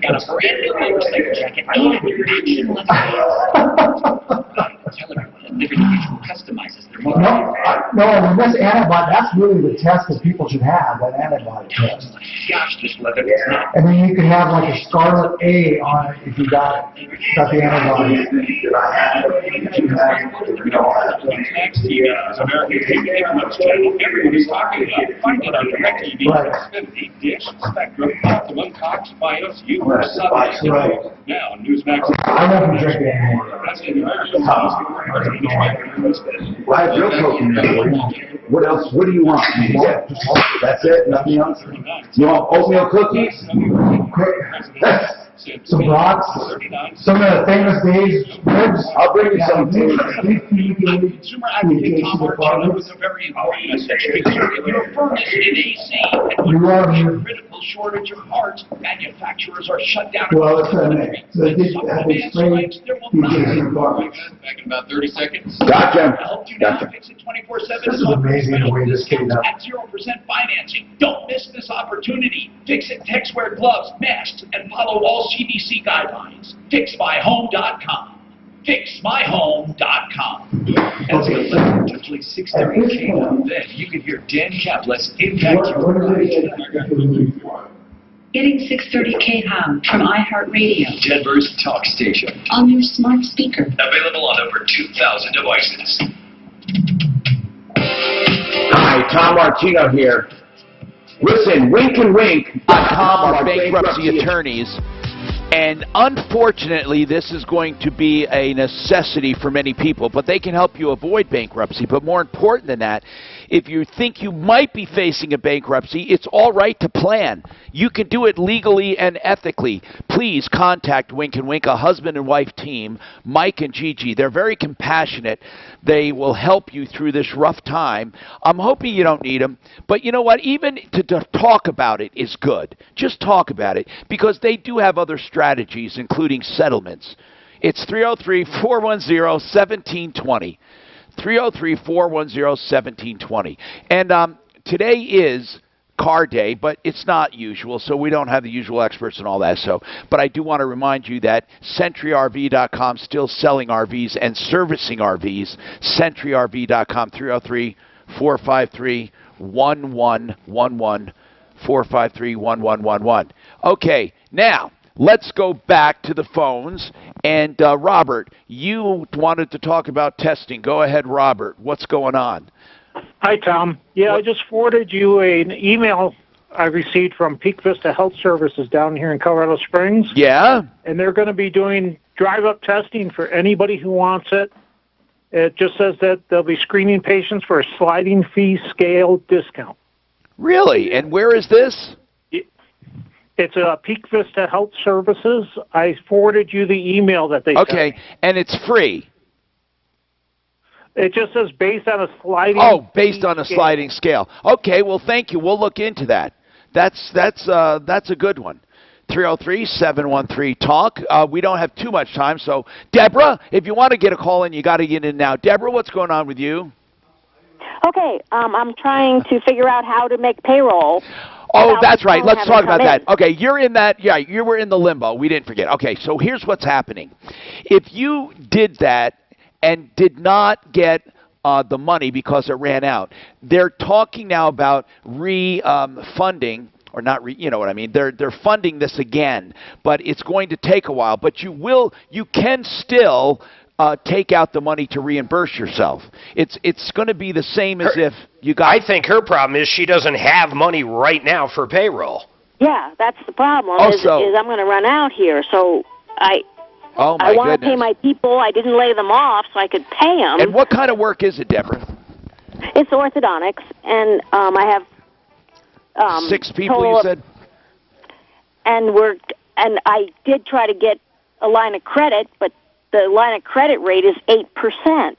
Got a brand new motorcycle jacket and action leather. Tell everyone, every individual customizes their motorcycle. No, and this antibody, that's really the test that people should have, that antibody test. Gosh, this leather is not. And then you can have like a scarlet A on it if you got the antibody. Next TV is American TV Influence Channel. Everyone is talking about it. Find it on DirecTV. Right. 50, Dish, Spectrum, Optimum, Cox, Fios, Uber, Southern. Right. Now, Newsmax. I won't be drinking anymore. That's in America. Well, I have real Coke in there for you. What else? What do you want? That's it? Nothing else? You want oatmeal cookies? Some rocks, some of the famous days ribs. I'll bring you some too. Consumer advocate Tom Marcello with a very important message. If your furnace in AC and when there's a critical shortage of parts, manufacturers are shut down. Well, it's so they did have a straight Back in about 30 seconds. Gotcha. Gotcha. Fix it 24/7. This is amazing the way this came up. At 0% financing. Don't miss this opportunity. Fix It techs wear gloves, masks, and follow all CDC guidelines. FixMyHome.com. FixMyHome.com. As we listen to play 630K on then, you can hear Dan Capless impact your life. Getting 630K home from iHeartRadio. Denver's talk station. On your smart speaker. Available on over 2,000 devices. Hi, Tom Martino here. Listen, WinkandWink.com are bankruptcy attorneys. And unfortunately, this is going to be a necessity for many people, but they can help you avoid bankruptcy. But more important than that, if you think you might be facing a bankruptcy, it's all right to plan. You can do it legally and ethically. Please contact Wink and Wink, a husband and wife team, Mike and Gigi. They're very compassionate. They will help you through this rough time. I'm hoping you don't need them, but you know what? Even to talk about it is good. Just talk about it, because they do have other strategies, including settlements. It's 303-410-1720. 303-410-1720. And today is car day, but it's not usual, so we don't have the usual experts and all that. But I do want to remind you that SentryRV.com still selling RVs and servicing RVs. SentryRV.com, 303-453-1111, 453-1111. Okay, now let's go back to the phones. And Robert, you wanted to talk about testing. Go ahead, Robert. What's going on? Hi, Tom. Yeah, I just forwarded you an email I received from Peak Vista Health Services down here in Colorado Springs. Yeah? And they're going to be doing drive-up testing for anybody who wants it. It just says that they'll be screening patients for a sliding fee scale discount. Really? And where is this? It's Peak Vista Health Services. I forwarded you the email that they sent me. And it's free? It just says based on a sliding based on a sliding scale. Okay, well, thank you. We'll look into that. That's a good one. 303-713-TALK. We don't have too much time, so Deborah, if you want to get a call in, you got to get in now. Deborah, what's going on with you? Okay, I'm trying to figure out how to make payroll. Oh, that's right. Let's talk about that. Okay, you're in that. Yeah, you were in the limbo. We didn't forget. Okay, so here's what's happening. If you did that and did not get the money because it ran out, they're talking now about funding. Or not, you know what I mean? They're funding this again, but it's going to take a while. But you can still take out the money to reimburse yourself. It's going to be the same as if you got. I think her problem is she doesn't have money right now for payroll. Yeah, that's the problem. Oh, is I'm going to run out here, so I want to pay my people. I didn't lay them off, so I could pay them. And what kind of work is it, Deborah? It's orthodontics, and I have. 6 people, you said? And I did try to get a line of credit, but the line of credit rate is 8%.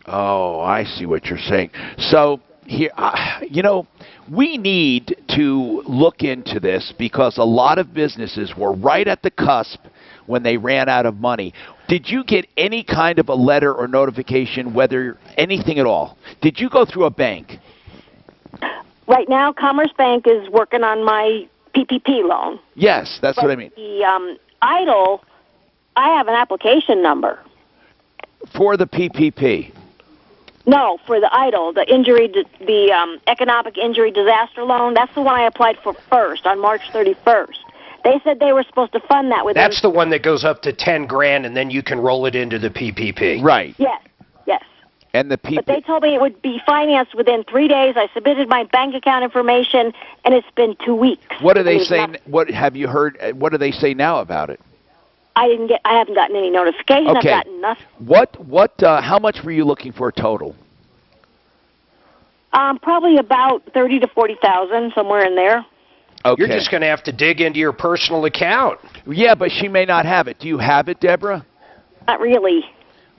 Oh, I see what you're saying. So here, we need to look into this because a lot of businesses were right at the cusp when they ran out of money. Did you get any kind of a letter or notification, whether anything at all? Did you go through a bank? Right now, Commerce Bank is working on my PPP loan. Yes, that's what I mean. The EIDL, I have an application number. For the PPP? No, for the EIDL, the economic injury disaster loan. That's the one I applied for first on March 31st. They said they were supposed to fund that with. That's the one that goes up to $10,000, and then you can roll it into the PPP. Right. Yes. And the But they told me it would be financed within 3 days. I submitted my bank account information, and it's been 2 weeks. What are they saying? What have you heard? What do they say now about it? I haven't gotten any notification. Okay. I've gotten nothing. How much were you looking for total? Probably about 30 to 40,000, somewhere in there. Okay. You're just going to have to dig into your personal account. Yeah, but she may not have it. Do you have it, Deborah? Not really.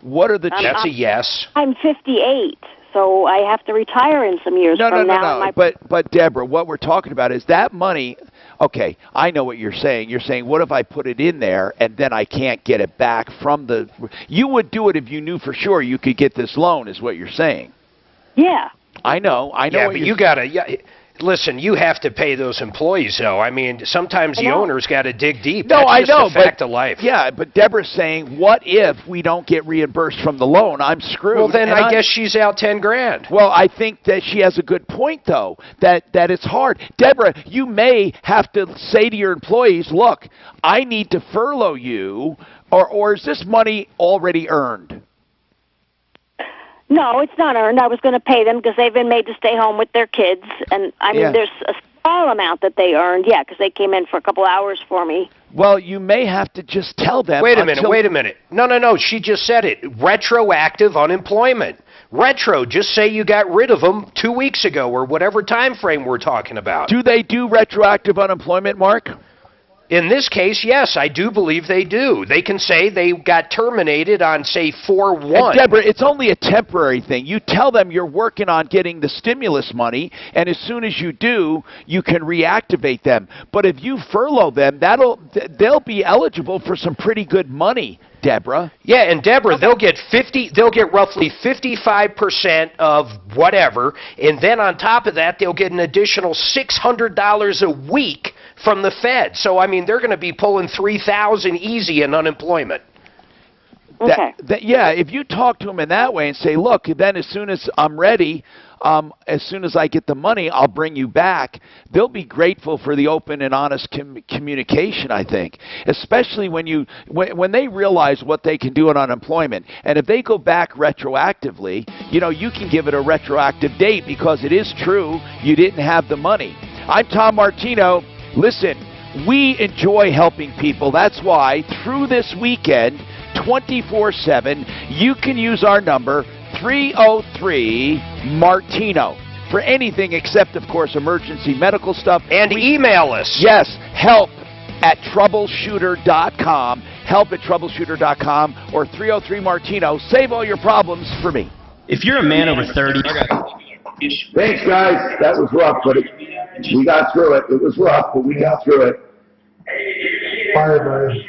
What are the That's a yes. I'm 58, so I have to retire in some years from now. No. But Deborah, what we're talking about is that money. Okay, I know what you're saying. You're saying, what if I put it in there and then I can't get it back from the... You would do it if you knew for sure you could get this loan, is what you're saying. Yeah. I know. Yeah, but you got to... Yeah, listen, you have to pay those employees, though. I mean, sometimes the owner's got to dig deep. No, That's I know, just a fact of life. Yeah, but Deborah's saying, what if we don't get reimbursed from the loan? I'm screwed. Well, then I guess she's out $10,000. Well, I think that she has a good point, though, that it's hard. Deborah, you may have to say to your employees, look, I need to furlough you, or is this money already earned? No, it's not earned. I was going to pay them because they've been made to stay home with their kids. And, I mean, there's a small amount that they earned, because they came in for a couple hours for me. Well, you may have to just tell them. Wait a minute. No. She just said it. Retroactive unemployment. Retro, just say you got rid of them 2 weeks ago or whatever time frame we're talking about. Do they do retroactive unemployment, Mark? In this case, yes, I do believe they do. They can say they got terminated on, say, 4/1. And Deborah, it's only a temporary thing. You tell them you're working on getting the stimulus money, and as soon as you do, you can reactivate them. But if you furlough them, they'll be eligible for some pretty good money, Deborah. Yeah, and Deborah, they'll get roughly 55% of whatever, and then on top of that, they'll get an additional $600 a week from the Fed. So, I mean, they're going to be pulling $3,000 easy in unemployment. Okay. Yeah, if you talk to them in that way and say, look, then as soon as I'm ready, as soon as I get the money, I'll bring you back, they'll be grateful for the open and honest communication, I think, especially when they realize what they can do in unemployment. And if they go back retroactively, you can give it a retroactive date because it is true you didn't have the money. I'm Tom Martino. Listen, we enjoy helping people. That's why through this weekend, 24/7, you can use our number 303-MARTINO for anything except, of course, emergency medical stuff. And email us. Yes, help@troubleshooter.com, help@troubleshooter.com, or 303-MARTINO. Save all your problems for me. If you're a man over 30, Thanks, guys. That was rough, but we got through it. It was rough, but we got through it. Bye, everybody.